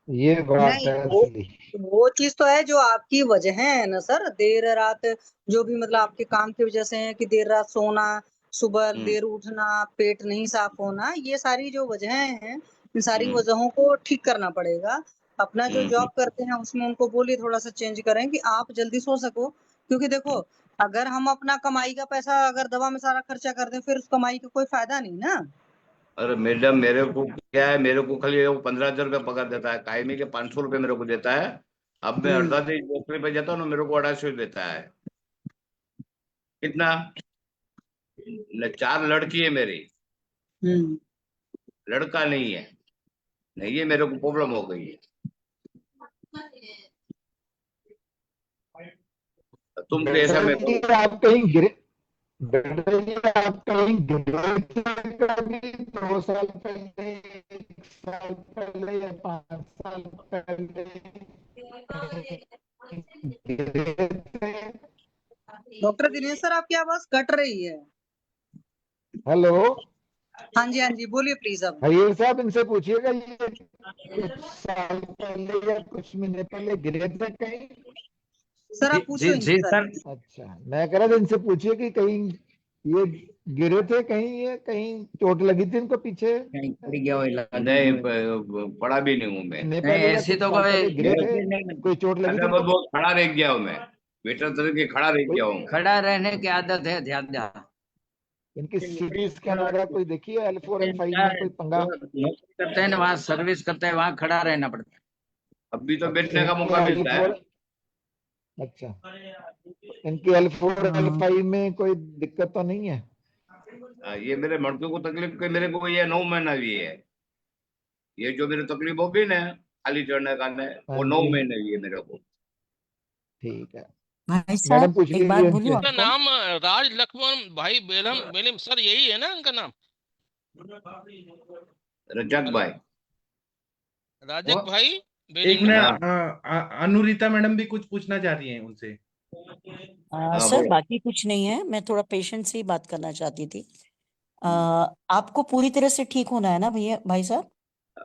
ये बात नहीं, है वो असली। वो चीज तो है जो आपकी वजह है ना सर, देर रात जो भी मतलब आपके काम की वजह से है कि देर रात सोना, सुबह हम्म देर उठना, पेट नहीं साफ होना, ये सारी जो वजहें हैं, इन सारी हम्म वजहों को ठीक करना पड़ेगा। अपना जो हम्म जॉब करते हैं उसमें उनको बोलिए थोड़ा सा चेंज करें कि आप जल्दी सो सको, क्योंकि देखो, हम्म। अगर हम अपना कमाई का पैसा अगर दवा में सारा खर्चा कर दें फिर उस कमाई का कोई फायदा नहीं ना। अरे मैडम, मेरे को क्या है, मेरे को खाली वो 15,000 रुपये पगार देता है, कायमी के 500 रुपये मेरे को देता है। अब मैं हम्म। अर्धा दिन नौकरी पे जाता हूँ ना, मेरे को 250 देता है। कितना? 4 लड़की है मेरी, हम्म। लड़का नहीं है। नहीं, ये मेरे को प्रॉब्लम हो गई है। तुम तो ऐसा मैं बेटा जी, करूँ? आप कहीं गिरे? बेटा जी, आप कहीं गिरे थे कभी 2 साल पहले, 1 साल पहले या 5 साल पहले? गिरे थे। डॉक्टर दिनेश सर, आपकी आवाज कट रही है। हेलो, हाँ जी, हाँ जी, बोलिए प्लीज अब। हरीर साहब, इनसे पूछिएगा ये कुछ साल पहले या कुछ महीने पहले गिरे थे कहीं। सर जी आप पूछो जी इनसे जी सर। सर। अच्छा, मैं कह रहा था इनसे पूछिए कि कहीं ये गिरे थे कहीं, ये कहीं चोट लगी थी इनको पीछे कहीं पड़ गया हो लगा नहीं, नहीं। पड़ा भी नहीं हूँ मैं। महीने नहीं पहले या ऐसी कुछ तो साल कोई पहले गिरे थे, गलती नहीं। कोई चोट लगी थी अगर मैं इनको? बहुत खड़ा रह गया हूँ, मैं वेटर तरह के खड़ा रह कोई गया हूँ। खड़ा रहने की आदत है ज्यादा। इनकी सीटी स्कैन वगैरह कोई देखी है L4 L5 में कोई पंगा? जो नौकरी करते हैं ना, वहाँ सर्विस करते हैं, वहाँ खड़ा रहना पड़ता है। अभी तो अच्छा, बैठने का इनके मौका मिलता है। L4, अच्छा, इनके L4 हाँ। L5 में कोई दिक्कत तो नहीं है? ये मेरे मड़के को तकलीफ के मेरे को ये 9 महीना हुई है। ये जो मेरी तकलीफ होगी ना, खाली चढ़ने का ने, हाँ वो नौ जी, महीने हुई है मेरे को। ठीक है। भाई मैडम साहब पूछ एक बात लीजिए बोलूं इनसे। का आपको। नाम राज लक्ष्मण भाई बेलम बेलम सर, यही है ना उनका नाम? रजक हेलो, भाई। वो राजक भाई एक बेलिंगम। हाँ मिनट, अनुरीता मैडम भी कुछ पूछना चाह रही हैं उनसे। हाँ, सर बोलो। बाकी कुछ नहीं है, मैं थोड़ा पेशेंट से ही बात करना चाहती थी। आपको पूरी तरह से ठीक होना है ना भैया, भाई साहब?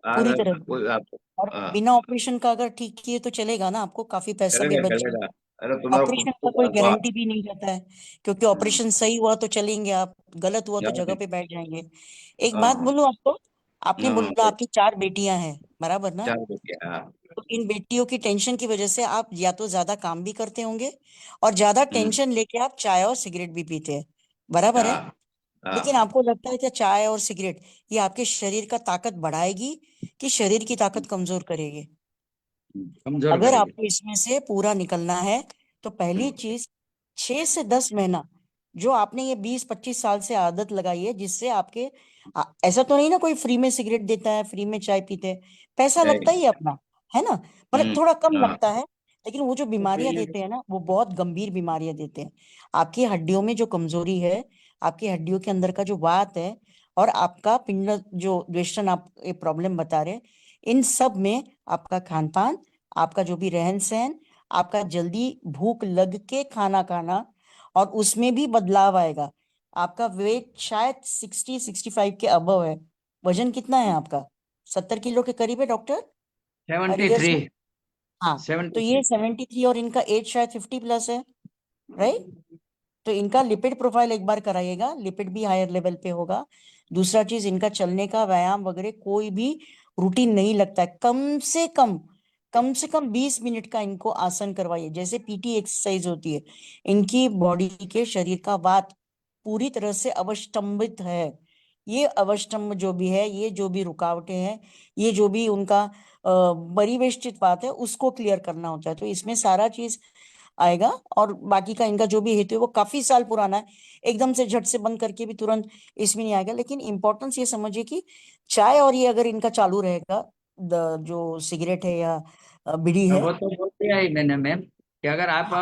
पूरी तरह से। और हाँ, बिना ऑपरेशन का अगर ठीक किए तो चलेगा ना? आपको काफी पैसा भी चलेगा बच चलेगा। जाएगा। अरे तुम्हारा ऑपरेशन का कोई गारंटी भी नहीं रहता है, क्योंकि ऑपरेशन सही हुआ तो चलेंगे आप, गलत हुआ तो जगह पे बैठ जाएंगे। एक बात हाँ बोलूं आपको, आपने हाँ, बोला आपकी 4 बेटियां हैं, बराबर ना? 4 रुपया, हाँ। तो इन बेटियों की टेंशन की वजह से आप या तो ज्यादा काम भी करते होंगे, और ज्यादा हम्म, टेंशन लेके आप चाय और सिगरेट भी पीते हैं, बराबर है? हाँ लेकिन हाँ। आपको लगता है कि चाय और सिगरेट ये आपके शरीर का ताकत बढ़ाएगी कि शरीर की ताकत कमजोर करेगी? कमजोर अगर करेगी। आपको इसमें से पूरा निकलना है तो पहली चीज, 6 से 10 महीना जो आपने ये 20-25 साल से आदत लगाई है, जिससे आपके ऐसा तो नहीं ना कोई फ्री में सिगरेट देता है, फ्री में चाय पीते हैं, पैसा लगता नहीं। ही है अपना, है ना? मतलब थोड़ा कम हाँ। लगता है, लेकिन वो जो बीमारियां देते हैं ना, वो बहुत गंभीर बीमारियां देते हैं। आपकी हड्डियों में जो कमजोरी है, आपकी हड्डियों के अंदर का जो वात है, और आपका पिंड जो वेस्टर्न आप ये प्रॉब्लम बता रहे हैं, इन सब में आपका खान पान, आपका जो भी रहन सहन, आपका जल्दी भूख लग के खाना खाना, और उसमें भी बदलाव आएगा। आपका वेट शायद 60-65 के अबव है। वजन कितना है आपका? 70 किलो के करीब है doctor seventy Harihar three sir? हाँ। तो सेवेंटी ये थ्री 73 और इनका एज शायद 50+ है, राइट? तो इनका लिपिड प्रोफाइल एक बार कराइएगा, लिपिड भी हायर लेवल पे होगा। दूसरा चीज, इनका चलने का व्यायाम वगैरह कोई भी रूटीन नहीं लगता है। कम से कम 20 मिनट का इनको आसन करवाइए, जैसे पीटी एक्सरसाइज होती है। इनकी बॉडी के शरीर का वात पूरी तरह से अवष्टंभित है। ये अवष्टंभ जो भी है, ये जो भी रुकावटें हैं, ये जो भी उनका परिवेष्टित बात है, उसको क्लियर करना होता है। तो इसमें सारा चीज आएगा। और बाकी का इनका जो भी हेतु है वो काफी साल पुराना है, एकदम से झट से बंद करके भी तुरंत इसमें नहीं आएगा। लेकिन इंपॉर्टेंस ये समझिए कि चाय और ये अगर इनका चालू रहेगा, जो सिगरेट है या बीड़ी है, वो तो बोल दिया ही मैंने मैम, कि अगर आप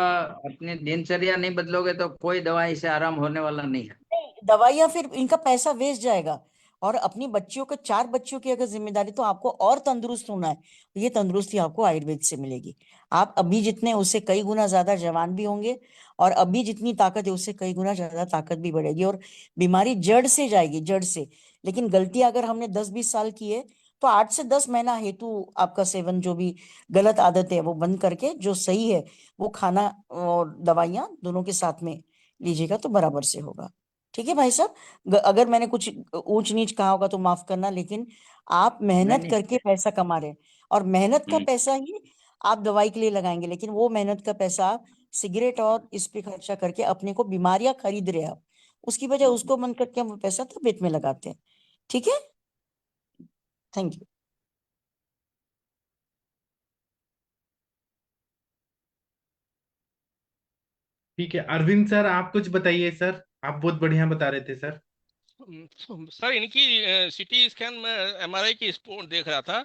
अपनी दिनचर्या नहीं बदलोगे तो कोई दवाई से आराम होने वाला नहीं है। दवाइयाँ, फिर इनका पैसा वेस्ट जाएगा। और अपनी बच्चियों को, 4 बच्चियों की अगर जिम्मेदारी, तो आपको और तंदुरुस्त होना है, तो ये तंदुरुस्ती आपको आयुर्वेद से मिलेगी। आप अभी जितने, उससे कई गुना ज्यादा जवान भी होंगे, और अभी जितनी ताकत है उससे कई गुना ज्यादा ताकत भी बढ़ेगी, और बीमारी जड़ से जाएगी, जड़ से। लेकिन गलती अगर हमने 10-20 साल की है, तो 8 से 10 महीना हेतु आपका सेवन, जो भी गलत आदत है वो बंद करके, जो सही है वो खाना और दवाइयाँ दोनों के साथ में लीजिएगा, तो बराबर से होगा। ठीक है भाई साहब? अगर मैंने कुछ ऊंच नीच कहा होगा तो माफ करना, लेकिन आप नहीं मेहनत नहीं। करके पैसा कमा रहे हैं, और मेहनत का हम्म, पैसा ही आप दवाई के लिए लगाएंगे, लेकिन वो मेहनत का पैसा आप सिगरेट और इस पे खर्चा करके अपने को बीमारियां खरीद रहे हैं आप। उसकी वजह उसको बंद करके हम वो पैसा तबीयत में लगाते हैं। ठीक है? Thank you. ठीक है, अरविंद सर आप कुछ बताइए सर, आप बहुत बढ़िया बता रहे थे सर। सर इनकी सिटी स्कैन में एमआरआई की रिपोर्ट देख रहा था।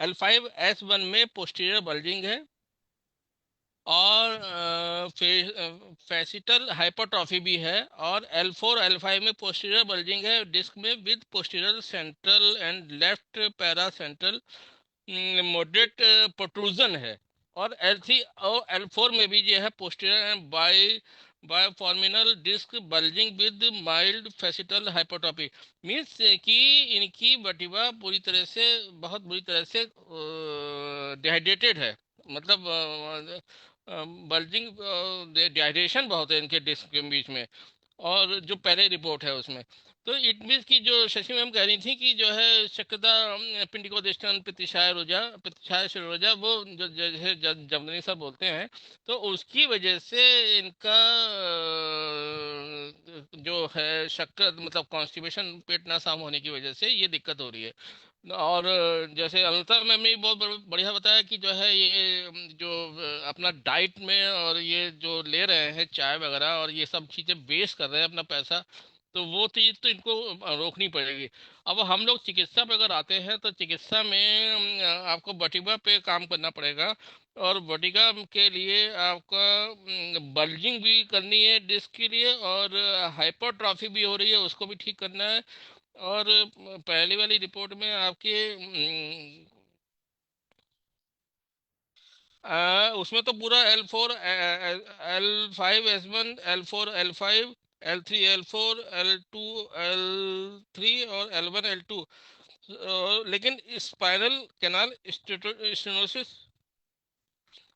L5S1 में पोस्टीरियर बल्जिंग है, और फेसिटल हाइपरट्रॉफी भी है, और L4 L5 में पोस्टीरियर बल्जिंग है डिस्क में, with posterior central and left para central moderate protrusion है। और L3 और L4 में भी जो है posterior biforaminal disc bulging with mild facetal hypertrophy, means कि इनकी बटिवा पूरी तरह से बहुत बुरी तरह से डिहाइड्रेटेड है, मतलब बल्जिंग डिहाइड्रेशन बहुत है इनके डिस्क के बीच में, और जो पहले रिपोर्ट है उसमें। तो इट मीन्स की जो शशि मैम कह रही थी कि जो है शक्यता पिंडिकोदिष्टन प्रतिशाय शिरोजा वो जो जैसे जमदनी साहब बोलते हैं, तो उसकी वजह से इनका जो है शक्कर मतलब कॉन्स्टिपेशन पेट ना साफ होने की वजह से ये दिक्कत हो रही है। और जैसे अनिता मैम ने भी बहुत बढ़िया बताया कि जो है ये जो अपना डाइट में और ये जो ले रहे हैं चाय वगैरह और ये सब चीज़ें वेस्ट कर रहे हैं अपना पैसा, तो वो चीज़ तो इनको रोकनी पड़ेगी। अब हम लोग चिकित्सा पे अगर आते हैं तो चिकित्सा में आपको बटिका पे काम करना पड़ेगा, और बटिका के लिए आपका बल्जिंग भी करनी है डिस्क के लिए, और हाइपरट्रॉफी भी हो रही है उसको भी ठीक करना है। और पहली वाली रिपोर्ट में आपके उसमें तो पूरा L4 L5 S1 L4 L5 L3 L4 L2 L3 और L1 L2, लेकिन स्पाइनल कैनाल स्टेनोसिस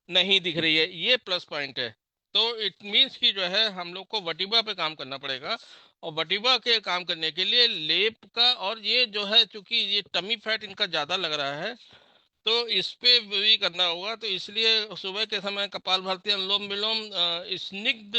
नहीं दिख रही है, ये प्लस पॉइंट है। तो इट मीन्स कि जो है हम लोग को वटिवा पे काम करना पड़ेगा, और वटिवा के काम करने के लिए लेप का, और ये जो है चूंकि ये टमी फैट इनका ज़्यादा लग रहा है तो इस पे भी करना होगा। तो इसलिए सुबह के समय कपालभाति अनुलोम विलोम स्निग्ध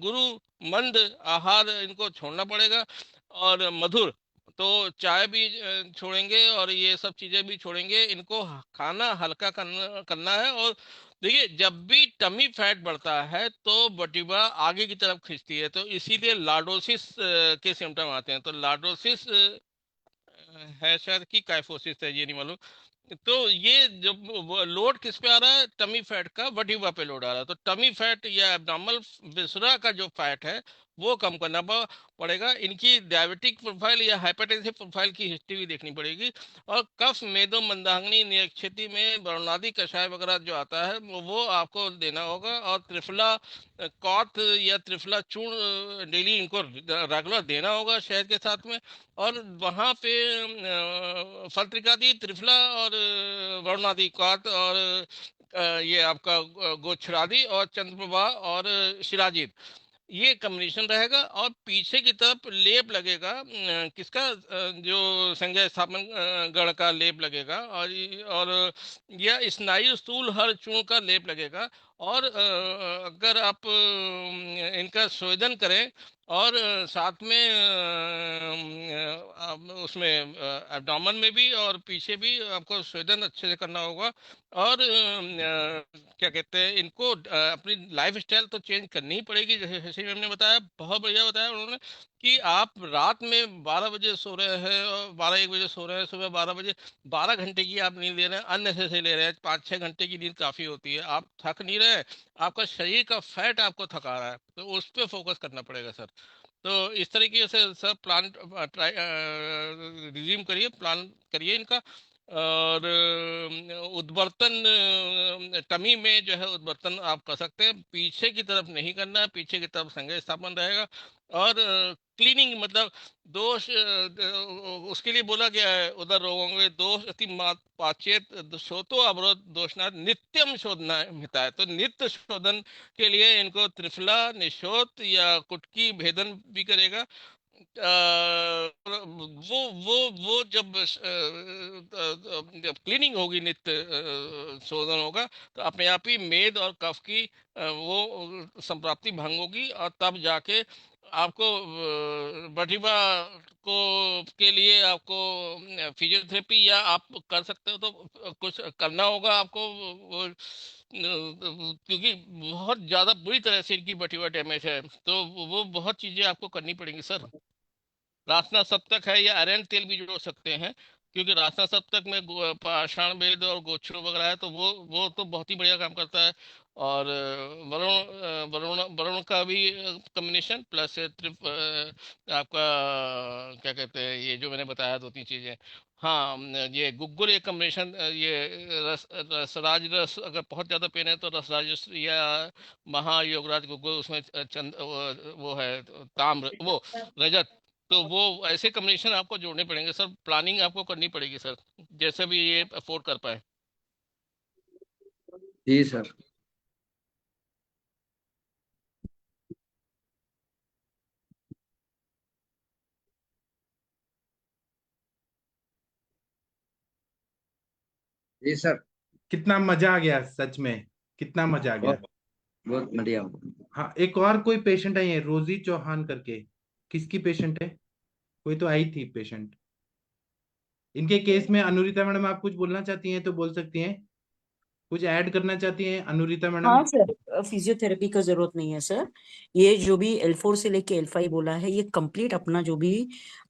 गुरु मंद आहार इनको छोड़ना पड़ेगा, और मधुर तो चाय भी छोड़ेंगे, और ये सब चीजें भी छोड़ेंगे, इनको खाना हल्का करना है। और देखिए जब भी टमी फैट बढ़ता है तो बटिवा आगे की तरफ खींचती है, तो इसीलिए लार्डोसिस के सिम्टम आते हैं। तो लार्डोसिस है शायद कि काइफोसिस है, ये नहीं मालूम। तो ये जब लोड किस पे आ रहा है, टमी फैट का वटिवा पे लोड आ रहा है, तो टमी फैट या एब्डोमिनल विसरा का जो फैट है वो कम करना पड़ेगा। इनकी डायबिटिक प्रोफाइल या हाइपरटेंसिव प्रोफाइल की हिस्ट्री भी देखनी पड़ेगी, और कफ मेदो मंदाग्नि निरक्षति में वरुणादि कषाय वगैरह जो आता है वो आपको देना होगा, और त्रिफला कॉथ या त्रिफला चूर्ण डेली इनको रेगुलर देना होगा शहद के साथ में। और वहाँ पे फलत्रिकादि त्रिफला और वरुणादि कॉथ और ये आपका गोक्षरादि और चंद्रप्रभा और शिलाजीत, ये कम्बिनेशन रहेगा। और पीछे की तरफ लेप लगेगा किसका जो संज्ञा स्थापन गण का लेप लगेगा, और यह स्नायु स्थूल हर चूर्ण का लेप लगेगा। और अगर आप इनका संवेदन करें, और साथ में उसमें एब्डोमेन में भी और पीछे भी आपको संवेदन अच्छे से करना होगा। और क्या कहते हैं इनको अपनी लाइफ स्टाइल तो चेंज करनी ही पड़ेगी, जैसे शशि मैम ने बताया, बहुत बढ़िया बताया उन्होंने कि आप रात में 12 बजे सो रहे हैं और 12-1 बजे सो रहे हैं, सुबह 12 बजे 12 घंटे की आप नींद ले रहे हैं, अननेसेसरी ले रहे हैं। 5-6 घंटे की नींद काफी होती है, आप थक नहीं रहे, आपका शरीर का फैट आपको थका रहा है, तो उस पर फोकस करना पड़ेगा सर। तो इस तरीके से सर प्लान ट्राई रिज्यूम करिए, प्लान करिए इनका। और उद्वर्तन टमी में जो है उद्वर्तन आप कर सकते हैं, पीछे की तरफ नहीं करना है, पीछे की तरफ संज्ञा स्थापन रहेगा। और क्लीनिंग मतलब दोष उसके लिए बोला गया है उधर रोगों में दोष अति पाचेत शोतो अवरोध दोषनाथ नित्यम शोधना हिता है। तो नित्य शोधन के लिए इनको त्रिफला निशोत या कुटकी भेदन भी करेगा। वो जब क्लीनिंग होगी, नित्य शोधन होगा, तो अपने आप ही मेद और कफ की वो संप्राप्ति भंग होगी, और तब जाके आपको बटिवा को के लिए आपको फिजियोथेरेपी या आप कर सकते हो, तो कुछ करना होगा आपको क्योंकि बहुत ज्यादा बुरी तरह से इनकी बटिवा डैमेज है, तो वो बहुत चीजें आपको करनी पड़ेंगी सर। रासना सप्तक है या अरंड तेल भी जोड़ सकते हैं, क्योंकि रासना सप्तक में पाषाण वेद और गोचर वगैरह है, तो वो तो बहुत ही बढ़िया काम करता है। और वरुण वरुण का भी कम्बिनेशन प्लस आपका क्या कहते हैं ये जो मैंने बताया 2-3 चीजें, हाँ, ये गुग्गुल एक कॉम्बिनेशन, ये रसराज रस अगर बहुत ज्यादा पेन है तो रसराज रस या महायोगराज गुग्गुल, उसमें चंद वो है ताम्र, वो रजत। तो वो ऐसे कॉम्बिनेशन आपको जोड़ने पड़ेंगे सर, प्लानिंग आपको करनी पड़ेगी सर, जैसे भी ये अफोर्ड कर पाए। जी सर। जी सर। कितना मजा आ गया सच में, कितना मजा आ गया। बहुत बहुत बढ़िया। हाँ, एक और कोई पेशेंट आई है रोजी चौहान करके, किसकी पेशेंट है? कोई तो आई थी पेशेंट इनके केस में। अनुरिता मैडम आप कुछ बोलना चाहती हैं तो बोल सकती हैं, कुछ ऐड करना चाहती हैं अनुरिता मैडम? हाँ सर, फिजियोथेरेपी का जरूरत नहीं है सर। ये जो भी L4 से लेके L5 बोला है, ये कंप्लीट अपना जो भी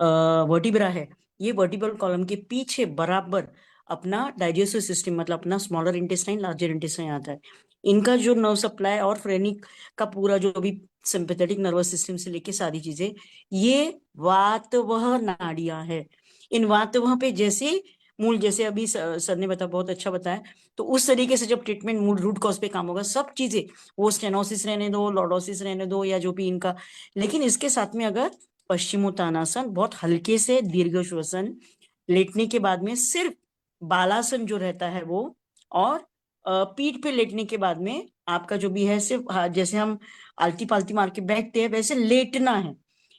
वर्टिब्रा है, ये वर्टिब्रल कॉलम के पीछे बराबर अपना डाइजेस्टिव सिस्टम, मतलब अपना स्मॉलर इंटेस्टाइन लार्जर इंटेस्टाइन आता है। इनका जो नर्व सप्लाई और फ्रेनिक का पूरा जो भी सिंपैथेटिक नर्वस सिस्टम से लेके सारी चीजें, ये वातवह नाड़ियां है। इन वातवह पे जैसे मूल, जैसे अभी सर ने बताया, बहुत अच्छा बताया। तो उस तरीके से जब ट्रीटमेंट मूल रूट कॉज पे काम होगा, सब चीजें, वो स्टेनोसिस रहने दो, लॉर्डोसिस रहने दो, या जो भी इनका, लेकिन इसके साथ में अगर पश्चिमोत्तानासन, बहुत हल्के से दीर्घ श्वसन, लेटने के बाद में सिर्फ बालासन जो रहता है वो, और पीठ पे लेटने के बाद में आपका जो भी है सिर्फ, जैसे हम आलती पालती मार के बैठते हैं वैसे लेटना है।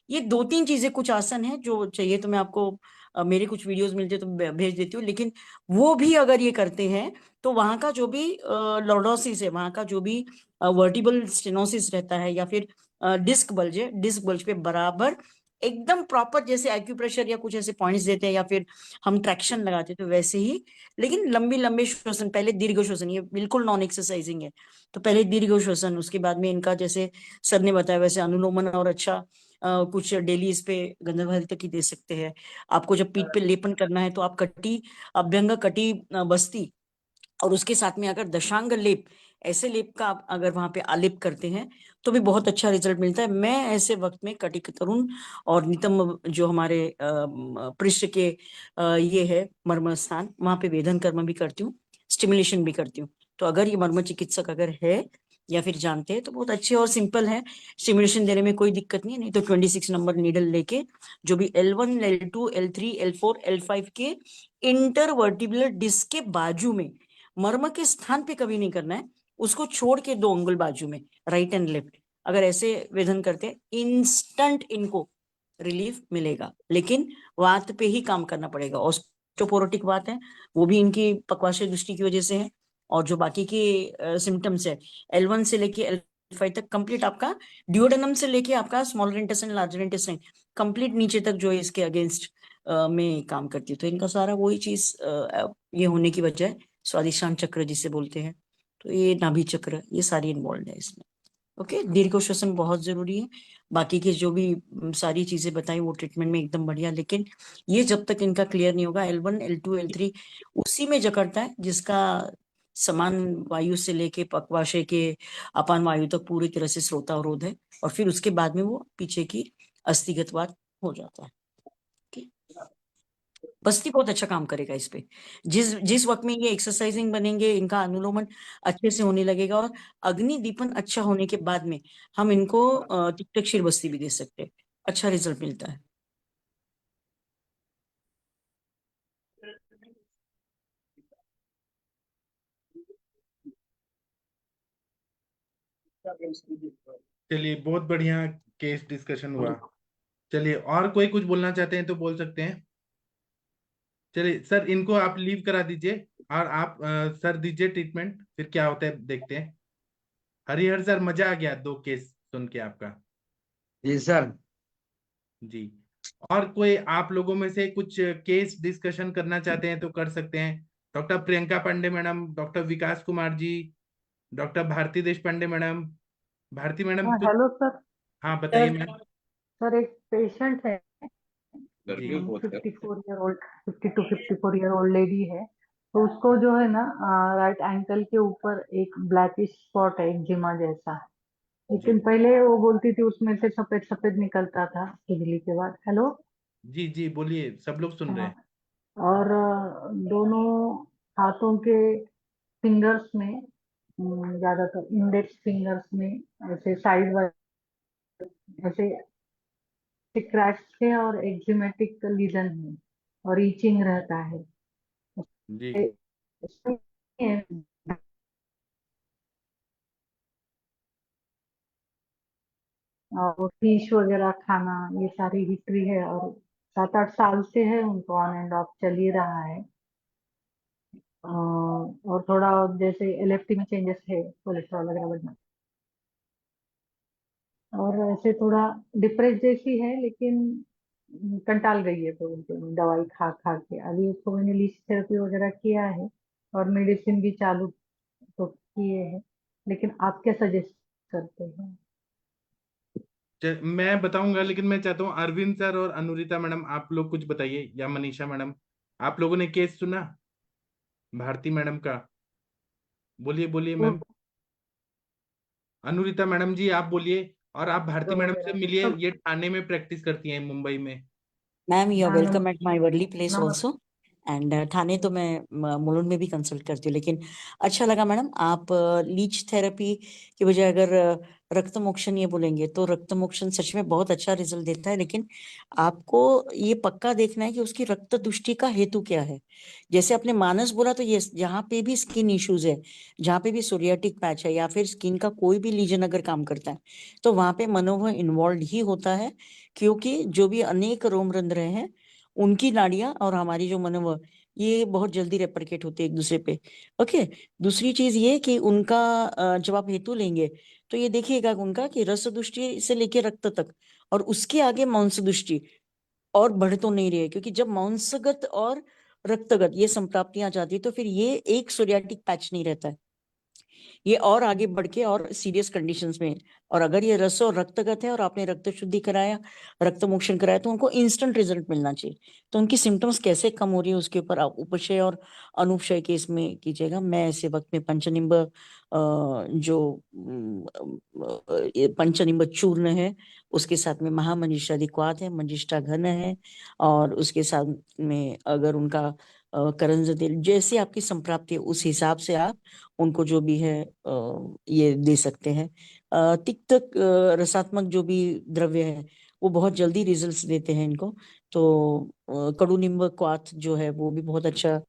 ये दो तीन चीजें, कुछ आसन है जो चाहिए तो मैं आपको मेरे कुछ वीडियोस मिलते तो भेज देती हूँ, लेकिन वो भी अगर ये करते हैं तो वहां का जो भी लॉर्डोसिस है, वहां का जो भी वर्टिबल स्टेनोसिस रहता है, या फिर डिस्क बल्ज है, डिस्क बल्ज पे बराबर एकदम प्रॉपर, जैसे एक्यूप्रेशर या कुछ ऐसे पॉइंट्स देते हैं या फिर हम ट्रैक्शन लगाते हैं, तो वैसे ही, लेकिन लंबी लंबे श्वसन, पहले दीर्घ श्वसन, ये बिल्कुल नॉन एक्सरसाइजिंग है। तो पहले दीर्घ श्वसन, उसके बाद में इनका जैसे सर ने बताया वैसे अनुलोमन, और अच्छा कुछ डेली इस पे गंधर्व तक ही दे सकते हैं। आपको जब पीठ पे लेपन करना है तो आप कटी, अभ्यंग कटी बस्ती, और उसके साथ में अगर दशांग लेप, ऐसे लेप का आप अगर वहां पे आलेप करते हैं तो भी बहुत अच्छा रिजल्ट मिलता है। मैं ऐसे वक्त में कटिक तरुण और नितंब, जो हमारे पृष्ठ के ये है मर्म स्थान, वहां पे वेदन कर्म भी करती हूँ, स्टिमुलेशन भी करती हूँ। तो अगर ये मर्म चिकित्सक अगर है या फिर जानते हैं तो बहुत अच्छे और सिंपल है, स्टिमुलेशन देने में कोई दिक्कत नहीं है। नहीं तो 26 नंबर नीडल लेके जो भी L1 L2 L3 L4 L5 के इंटरवर्टिबुलर डिस्क के बाजू में, मर्म के स्थान पे कभी नहीं करना है, उसको छोड़ के 2 अंगुल बाजू में, राइट एंड लेफ्ट, अगर ऐसे वेदन करते हैं, इंस्टेंट इनको रिलीफ मिलेगा। लेकिन वात पे ही काम करना पड़ेगा। ऑस्टियोपोरोटिक वात है, वो भी इनकी पक्वाशय दृष्टि की वजह से है। और जो बाकी के सिम्टम्स है, L1 से लेके L5 तक कंप्लीट आपका, ड्यूोडेनम से लेके आपका smaller intestine larger intestine complete नीचे तक जो है इसके अगेंस्ट में काम करती है। तो इनका सारा वही चीज ये होने की वजह है, स्वादिष्टान चक्र जिसे बोलते हैं, तो ये नाभि चक्र, ये सारी इन्वॉल्व है इसमें। ओके, दीर्घ श्वसन बहुत जरूरी है। बाकी की जो भी सारी चीजें बताई वो ट्रीटमेंट में एकदम बढ़िया, लेकिन ये जब तक इनका क्लियर नहीं होगा, L1 L2 L3 उसी में जकड़ता है जिसका समान वायु से लेके पक्वाशय के अपान वायु तक पूरी तरह से स्रोतावरोध है, और फिर उसके बाद में वो पीछे की अस्थिगतवात हो जाता है। बस्ती बहुत अच्छा काम करेगा इस पे। जिस जिस वक्त में ये एक्सरसाइजिंग बनेंगे, इनका अनुलोमन अच्छे से होने लगेगा, और अग्नि दीपन अच्छा होने के बाद में हम इनको तिक्तक्षीर बस्ती भी दे सकते हैं, अच्छा रिजल्ट मिलता है। चलिए, बहुत बढ़िया केस डिस्कशन हुआ। चलिए, और कोई कुछ बोलना चाहते हैं तो बोल सकते हैं। चलिए सर, इनको आप लीव करा दीजिए, और आप सर दीजिए ट्रीटमेंट, फिर क्या होता है देखते हैं। हरिहर सर, मजा आ गया 2 केस सुन के आपका। जी सर। जी, और कोई आप लोगों में से कुछ केस डिस्कशन करना चाहते हैं तो कर सकते हैं। Doctor Priyanka Pandey madam, doctor Vikas Kumar ji, doctor Bharti Deshpande madam. Bharti madam हाँ कुछ? Hello sir. हाँ, बताइए मैम। सर एक पेशेंट है, जी 54 year old, 52 54 year old lady है। तो उसको जो है ना, राइट एंकल के ऊपर एक ब्लैकिश स्पॉट है, एक्जिमा जैसा। जी लेकिन पहले वो बोलती थी उसमें से सफेद सफेद निकलता था खुजली के बाद। हेलो। जी जी, बोलिए, सब लोग सुन रहे हाँ, हैं। और दोनों हाथों के फिंगर्स में ज्यादातर इंडेक्स फिंगर्स में ऐसे साइड वाइज ऐसे क्रैक्स है और एक्जिमेटिक लीजन है और ईचिंग रहता है। जी। और फिश वगैरह खाना ये सारी हिस्ट्री है और 7-8 साल से है उनको ऑन एंड ऑफ चल ही रहा है। और थोड़ा जैसे एलएफटी में चेंजेस है, कोलेस्ट्रॉल वगैरह बढ़ना और ऐसे थोड़ा डिप्रेस जैसी है, लेकिन कंटाल गई है तो उनके दवाई खा खा के। अभी उसको मैंने लीच थेरेपी वगैरह किया है और मेडिसिन भी चालू तो किए हैं, लेकिन आप क्या सजेस्ट करते हैं? मैं बताऊंगा, लेकिन मैं चाहता हूँ अरविंद सर और अनुरिता मैडम आप लोग कुछ बताइए, या मनीषा मैडम, आप लोगों ने केस सुना भारती मैडम का? बोलिए बोलिए तो मैम। अनुरिता मैडम जी आप बोलिए, और आप भारती मैडम से वगैरह मिलिए, तो ये ठाणे में प्रैक्टिस करती हैं मुंबई में। मैम यू आर हाँ welcome at my Worli place नमस्ते। आल्सो। एंड ठाणे तो मैं मुलुंड में भी कंसल्ट करती हूँ, लेकिन अच्छा लगा मैडम आप लीच थेरेपी की बजाय अगर रक्त मोक्षण ये बोलेंगे तो रक्त मोक्षण सच में बहुत अच्छा रिजल्ट देता है, लेकिन आपको ये पक्का देखना है कि उसकी रक्त दुष्टि का हेतु क्या है। जैसे आपने मानस बोला, तो ये जहाँ पे भी स्किन इश्यूज है, जहाँ पे भी सोरियाटिक पैच है या फिर स्किन का कोई भी लीजन अगर काम करता है, तो वहां पे मनोवह इन्वॉल्व ही होता है, क्योंकि जो भी अनेक रोमरंध्र हैं उनकी नाड़ियां और हमारी जो मनोवह, ये बहुत जल्दी रेपरकेट होते हैं एक दूसरे पे। ओके। दूसरी चीज ये कि उनका जब आप हेतु लेंगे तो ये देखिएगा उनका कि रस दृष्टि से लेके रक्त तक और उसके आगे मांस दृष्टि और बढ़ तो नहीं रही है, क्योंकि जब मांसगत और रक्तगत ये संप्राप्तियां आ जाती है तो फिर ये एक सोरियाटिक पैच नहीं रहता है, ये और आगे बढ़ के और सीरियस कंडीशंस में। और अगर ये रस और रक्तगत है और आपने रक्त शुद्धि कराया, रक्त मोक्षण कराया, तो उनको इंस्टेंट रिजल्ट मिलना चाहिए। तो उनकी सिम्टम्स कैसे कम हो रही है उसके ऊपर आप उपशय और अनुपशय के इसमें कीजिएगा। मैं ऐसे वक्त में पंचनिंब जो ये पंचनिंब चूर्ण है, उसके साथ में महामंजिष्ठादिक्वाथ है, मंजिष्ठा घन है, और उसके साथ में अगर उनका करंज तेल, जैसे आपकी संप्राप्ति है उस हिसाब से आप उनको जो भी है ये दे सकते हैं। तिक्त रसात्मक जो भी द्रव्य है वो बहुत जल्दी रिजल्ट्स देते हैं इनको। तो कडुनिंब क्वाथ जो है वो भी बहुत अच्छा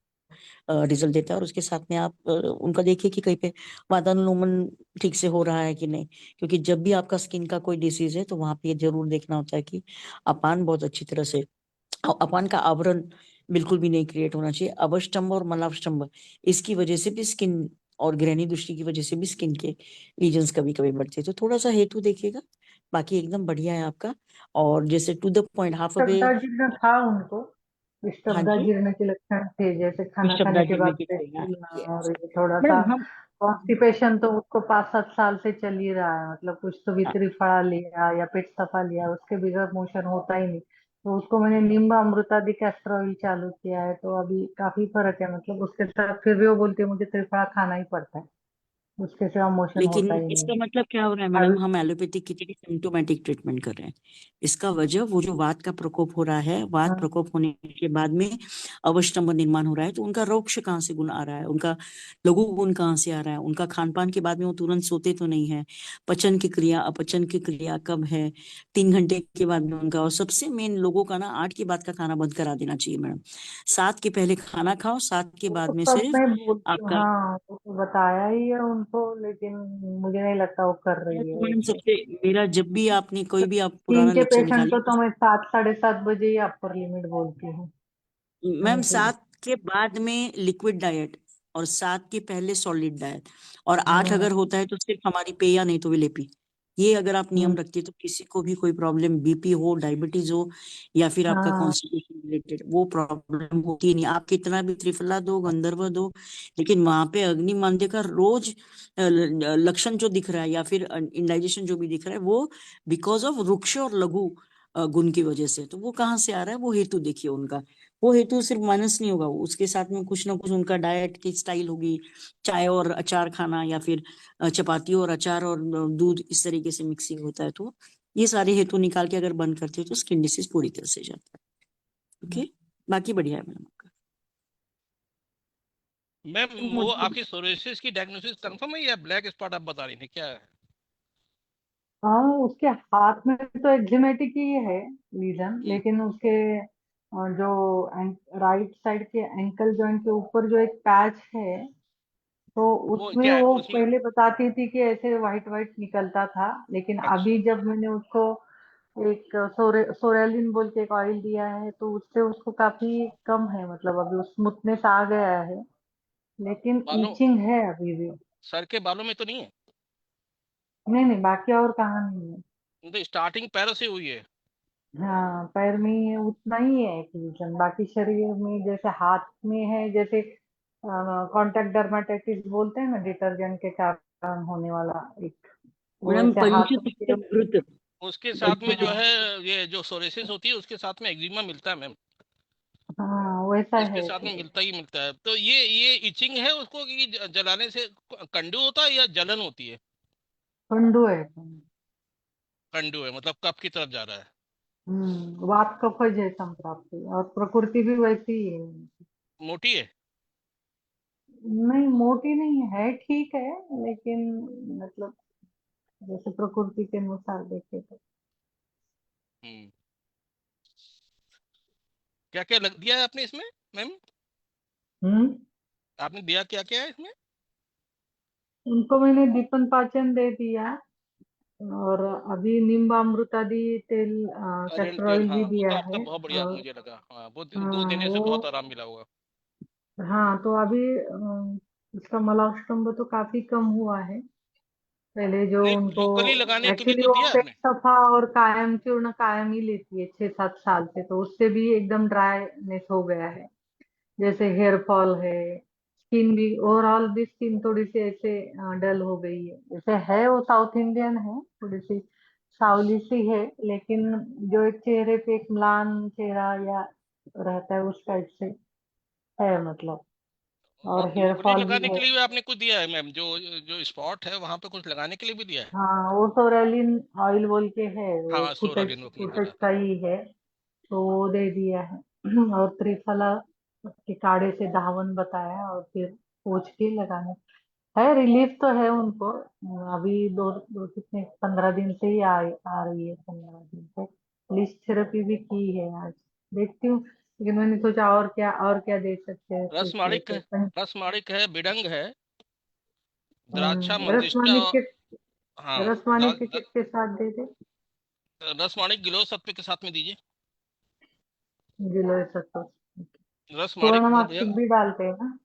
रिजल्ट देता है। और उसके साथ में आप उनका देखिए कि कहीं पे वातानुलोमन ठीक से हो रहा है कि नहीं, क्योंकि जब भी आपका स्किन का कोई डिसीज है तो वहां पे ये जरूर देखना होता है कि अपान बहुत अच्छी तरह से, अपान का आवरण बिल्कुल भी नहीं क्रिएट होना चाहिए। अवष्टम्भ और मलावष्टम्भ, इसकी वजह से भी स्किन और ग्रहणी दृष्टि की वजह से भी स्किन के लीजन्स कभी कभी बढ़ते हैं। तो थोड़ा सा हेतु देखिएगा, बाकी एकदम बढ़िया है आपका। और जैसे to the point half away. स्तब्धा था उनको, हाँ स्तब्धा जी। गिरने के लक्षण थे, जैसे खाना खाने विषमता के गिरने बाद की पेट चाहिए। फूलना यस और ये थोड़ा सा मैडम, हम कॉन्स्टिपेशन तो उसको 5-7 साल से चल ही रहा है। मतलब कुछ तो भीतरी फड़ा लिया या पेट सफा लिया, उसके बगैर मोशन होता ही नहीं। तो उसको मैंने नींबू अमृतादि कैस्टर ऑयल चालू किया है, तो अभी काफी फर्क है। मतलब उसके साथ फिर भी वो बोलती है मुझे त्रिफला खाना ही पड़ता है, उसके सिवा मोशन लेकिन होता ही नहीं। इसका मतलब क्या हो रहा है मैडम, हम एलोपैथिक की जगह सिम्टोमेटिक ट्रीटमेंट कर रहे हैं। इसका वजह वो जो वात का प्रकोप हो रहा है, वात हाँ प्रकोप होने के बाद में अवष्टम्भ निर्माण हो रहा है, तो उनका रोक्ष कहाँ से गुण आ रहा है, उनका लघु गुण कहाँ से आ रहा है, उनका खान पान के बाद में वो तुरंत सोते तो नहीं है, पचन की क्रिया अपचन की क्रिया कब है, 3 घंटे के बाद में उनका। और सबसे मेन लोगों का ना 8 के बाद का खाना बंद करा देना चाहिए मैडम। 7 के पहले खाना खाओ, 7 के वो तो बाद में सब सिर्फ मैं बोलती हूँ, आपका। हाँ वो तो बताया ही है उनको, लेकिन मुझे नहीं लगता वो कर रही है तो मैडम वैसे। सबसे, मेरा जब भी आपने कोई भी आप स्किन पुराना के लेक्चर पेशेंट को निकालिए, तो मैं 7-7:30 बजे ही अपर लिमिट बोलती हूँ। मैम नहीं फिर 7 के बाद में लिक्विड डाइट और 7 के पहले सॉलिड डाइट, और 8 हम्म अगर होता है तो सिर्फ हमारी पेया नहीं तो विलेपी। ये अगर आप नियम हम्म, रखते हैं तो किसी को भी कोई प्रॉब्लम, बीपी हो, डायबिटीज हो, या फिर आपका हाँ कॉन्स्टिपेशन रिलेटेड, वो प्रॉब्लम होती ही नहीं। आप कितना भी त्रिफला दो, गंधर्व दो, लेकिन वहां पे अग्नि मांद्य का रोज लक्षण जो दिख रहा है या फिर इंडाइजेशन जो भी दिख रहा है, वो बिकॉज ऑफ रुक्ष और लघु गुण की वजह से। तो वो कहाँ से आ रहा है, वो हेतु देखिए उनका। वो हेतु सिर्फ माइनस नहीं होगा, उसके साथ में कुछ ना कुछ उनका डाइट की स्टाइल होगी, चाय और अचार खाना, या फिर चपाती और अचार और दूध, इस तरीके से मिक्सिंग होता है। तो ये सारे हेतु निकाल के अगर बंद करते हो तो स्किन डिसीज पूरी तरह से जाता है। ओके। बाकी बढ़िया है मैडम आपका। मैम वो मुझे आपकी सोरियासिस की डायग्नोसिस कंफर्म है या ब्लैक स्पॉट आप बता रही थी क्या है? हाँ, उसके हाथ में तो एक्जिमेटिक ही है लीजन, लेकिन उसके जो राइट साइड के एंकल जॉइंट के ऊपर जो एक पैच है, तो वो उसमें क्या वो उसमें? पहले बताती थी कि ऐसे वाइट वाइट निकलता था, लेकिन अच्छा, अभी जब मैंने उसको एक सोरेलिन बोल के एक ऑयल दिया है, तो उससे उसको काफी कम है, मतलब अभी स्मूथनेस आ गया है, लेकिन बालों, ईचिंग है अभी भी। सर के बालों में तो नहीं है? नहीं नहीं, बाकी और कहाँ नहीं है। तो स्टार्टिंग पैरों से हुई है? हाँ, पैर में ही है, उतना ही है एक रीजन, बाकी शरीर में जैसे हाथ में है, जैसे कांटेक्ट डर्माटाइटिस बोलते हैं ना, डिटर्जेंट के कारण होने वाला एक, मैडम वैसे हाथों पंचतत्व के। अमृत। उसके साथ में जो हाँ है ये जो सोरियासिस होती है उसके साथ में एक्जिमा मिलता है मैम। हाँ, वैसा उसके है साथ में फिर। मिलता ही मिलता है। तो ये इचिंग है उसको कि जलाने से कंडू होता है या जलन होती है? ठंडू है। कंडू है मतलब कफ की तरफ जा रहा है। वात कफ जैसा प्राप्ति, और प्रकृति भी वैसी ही है। मोटी है? नहीं, मोटी नहीं है, ठीक है, लेकिन मतलब जैसे प्रकृति के अनुसार देखे तो। हम्म। क्या क्या लग दिया है आपने इसमें मैम? हम्म आपने दिया क्या क्या है इसमें? उनको मैंने दीपन पाचन दे दिया, और अभी नींबामृतादि तेल, अरेल कैस्टर तेल, ऑयल हाँ भी वो तो दिया आपका है। बहुत बढ़िया और मुझे लगा, हाँ वो 2 देने से वो, बहुत आराम मिला होगा। हाँ तो अभी उसका मलाष्टम्भ तो काफी कम हुआ है। पहले जो नहीं, उनको, लोकली लगाने के लिए एक्चुअली तो वो दिया पेट आपने? सफा और कायम चूर्ण कायम ही लेती है 6-7 साल से, तो उससे भी एकदम ड्राईनेस हो गया है, जैसे हेयर फॉल है, स्किन भी ओवरऑल भी स्किन थोड़ी सी ऐसे डल हो गई है, जैसे है वो साउथ इंडियन है, थोड़ी सी सावली सी है, लेकिन जो एक चेहरे पे एक म्लान चेहरा या रहता है उस टाइप से है, मतलब, और हेयर लोकली फॉल भी लगाने है। के लिए भी आपने कुछ दिया है मैम? जो जो स्पॉट है वहां पे कुछ लगाने के लिए भी दिया है? हाँ, वो सोरेलिन ऑयल बोल के है, वो हाँ फुटेज सोरालिन आपने फुटेज बोला का था। ही है, तो वो दे दिया है। और त्रिफला के काढ़े से धावन बताया, और फिर पोंछ के लगाने, है रिलीफ तो है उनको। अभी दो दो कितने 15 दिन से ही आ रही है, 15 दिन से लिस्ट थेरेपी भी की है आज, देखती हूँ, लेकिन मैंने सोचा और क्या दे सकते हैं, रस पूछ माणिक लेते है, हैं। रस माणिक है, बिडंग है, द्राक्षा मंजिष्ठा। रसमानी के, हाँ रसमानी के किसके साथ दे दे? रस माणिक गिलोय सत्व के साथ में दीजिए। गिलोय सत्तू। रस माणिक बहुत बढ़िया। सुवर्णमाक्षिक भी डालते हैं ना?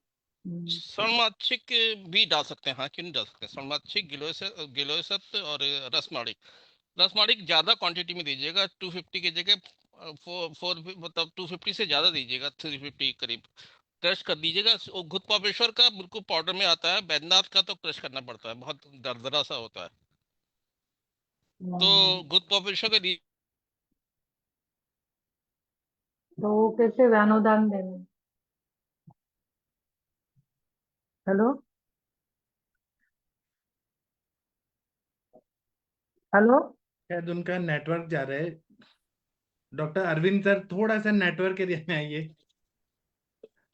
स्वर्णमाक्षिक भी डाल सकते हैं, हाँ क्यों नहीं डाल सकते। स्वर्णमाक्षिक, गिलोय सत्व और रस माणिक। रस माणिक ज्यादा क्वांटिटी में दीजिएगा, 250 की जगह फोर मतलब 250 से ज्यादा दीजिएगा, 350 करीब। क्रश कर दीजिएगा। वो घुत पापेश्वर का बिल्कुल पाउडर में आता है, बैद्यनाथ का तो क्रश करना पड़ता है, बहुत दरदरा सा होता है। तो हम्म, घुत पापेश्वर का तो वो कैसे व्यानुदान देने? Hello, hello. शायद उनका नेटवर्क जा रहा है। डॉक्टर अरविंद सर, थोड़ा सा नेटवर्क एरिया में आइए।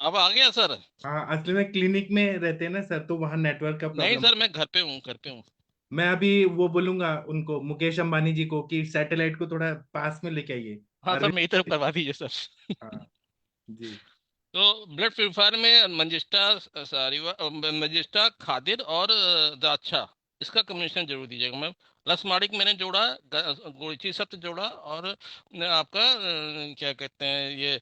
अब आ गया सर? हाँ, असली में क्लिनिक में रहते हैं ना सर, तो वहाँ नेटवर्क का नहीं प्रॉब्लम। सर, मैं घर पे हूँ, घर पे हूँ। मैं अभी वो बोलूंगा उनको, मुकेश अंबानी जी को, कि सैटेलाइट को थोड़ा पास में लेके आइए। हाँ सर, मेरी तरफ अरविंद। करवा दीजिए सर। हाँ जी। तो ब्लड प्योरीफायर में मंजिष्ठा, सारीवा, मंजिष्ठा, खादिर और दाक्षा, इसका कॉम्बिनेशन जरूर दीजिएगा मैम। रसमाणिक मैंने जोड़ा, गुड़ची सत्व जोड़ा, और आपका क्या कहते हैं ये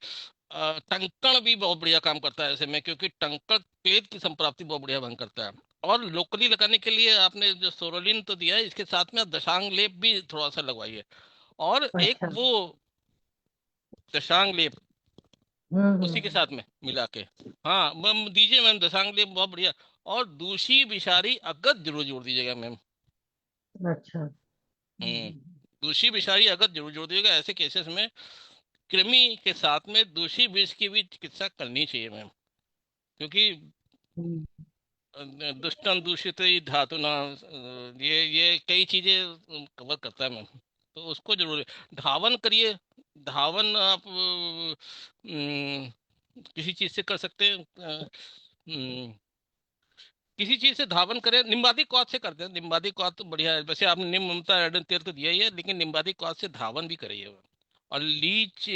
टंकण भी बहुत बढ़िया काम करता है ऐसे में, क्योंकि टंकण पेट की संप्राप्ति बहुत बढ़िया भंग करता है। और लोकली लगाने के लिए आपने जो सोरोलिन तो दिया है, इसके साथ में आप दशांग लेप भी थोड़ा सा लगवाइए। और एक अच्छा। वो दशांग लेप उसी के हम्म। साथ में मिला के, हाँ मैम दीजिए मैम, दशांग लेप बहुत बढ़िया। और दूषी विषारी अगत जरूर जोड़ दीजिएगा मैम। अच्छा। हम्म। दूषी विषारी अगत जरूर जोड़ दीजिएगा, ऐसे केसेस में कृमि के साथ में दूषी विष की भी चिकित्सा करनी चाहिए मैम, क्योंकि हम्म, दुष्टं दूषित धातु ना, ये कई चीजें कवर करता है मैम। तो उसको जरूर धावन करिए। धावन आप किसी चीज से कर सकते हैं, किसी चीज से धावन करें, निम्बादी कौत से करते हैं, निम्बादी कौत तो बढ़िया है। वैसे आपने निम ममता आयोडीन तेल तो दिया ही है, लेकिन निम्बादी कौत से धावन भी करिए। और लीच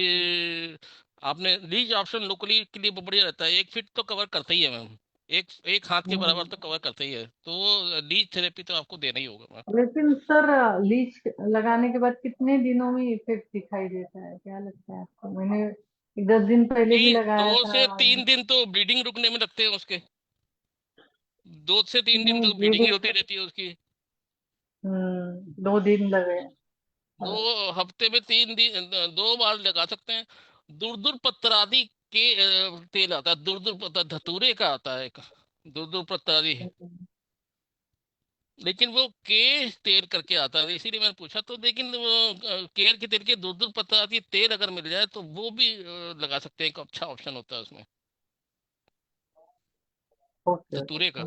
आपने लीच ऑप्शन लोकली के लिए वो बढ़िया रहता है, 1 फीट तो कवर करता ही है मैम, एक हाथ के बराबर तो कवर करता ही है, तो वो लीच थेरेपी तो आपको देना ही होगा मैम। लेकिन सर लीच लगाने के बाद कितने दिनों में इफेक्ट दिखाई देता है, क्या लगता है आपको? मैंने 10 दिन पहले भी लगाया 2 था। से 3 दिन तो ब्लीडिंग रुकने में लगते हैं उसके, 2 से 3 दिन नहीं तो ब्लीडिंग ही होती रहती है उसकी। 2 दिन लगे। 2 हफ्ते में 3 दिन 2 बार लगा सकते हैं। दूर पत्रादि के तेल आता है, दूर पत्र धतूरे का आता है एक, दूर पत्रादि, लेकिन वो के तेल करके आता है, इसीलिए मैंने पूछा। तो लेकिन वो केर के तेल के दूर पत्रादि तेल अगर मिल जाए तो वो भी लगा सकते हैं, एक अच्छा ऑप्शन होता है उसमें, ओके धतूरे का।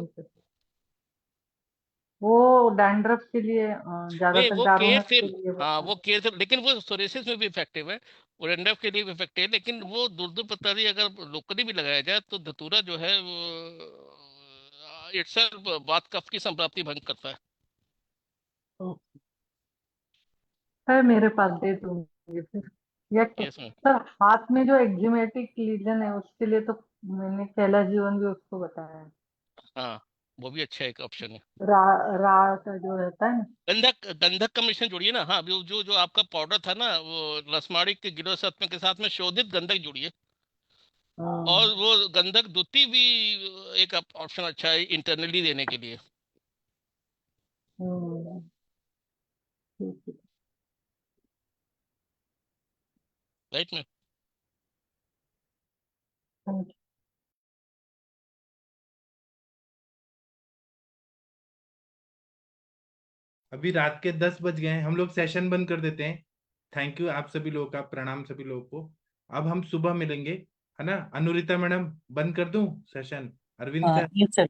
वो डैंड्रफ के लिए नहीं ज्यादातर वो केर डार्उनस के तेल, लिए हाँ होता वो केर तेल, लेकिन वो सोरियासिस में भी इफेक्टिव है, वो रैंडफ के लिए भी इफेक्टिव है। लेकिन वो दूर पत्रादि अगर लोकली भी लगाया जाए तो धतूरा जो है वो इटसेल्फ वात कफ की संप्राप्ति भंग करता है। है मेरे पास, दे दूंगी फिर। या यस मैम। सर हाथ में जो एक्जिमेटिक लीजन है उसके लिए तो मैंने कैला जीवन भी उसको बताया है। हाँ वो भी अच्छा एक ऑप्शन है। राड़ का जो रहता है ना। गंधक का मिश्रण जोड़िए ना, हाँ जो आपका पाउडर था ना, वो रसमाड़ी के गिलो सत्व के साथ में शोधित गंधक जोड़िए। और वो गंधक दुति भी एक ऑप्शन अच्छा है इंटरनली देने के लिए। हम्म, ठीक है। राइट में। Thank you. अभी रात के 10 बज गए हैं, हम लोग सेशन बंद कर देते हैं। थैंक यू आप सभी लोगों का, प्रणाम सभी लोगों को। अब हम सुबह मिलेंगे, है ना। अनुरिता मैडम बंद कर दूं session? Arvind sir? Yes sir,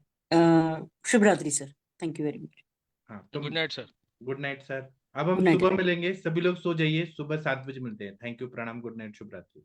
शुभ रात्रि sir, thank you very much. हाँ तो good night sir. Good night sir. अब हम गुड नाइट। सुबह मिलेंगे, सभी लोग सो जाइए, सुबह 7 बजे मिलते हैं। थैंक यू, प्रणाम, गुड नाइट, शुभ रात्रि।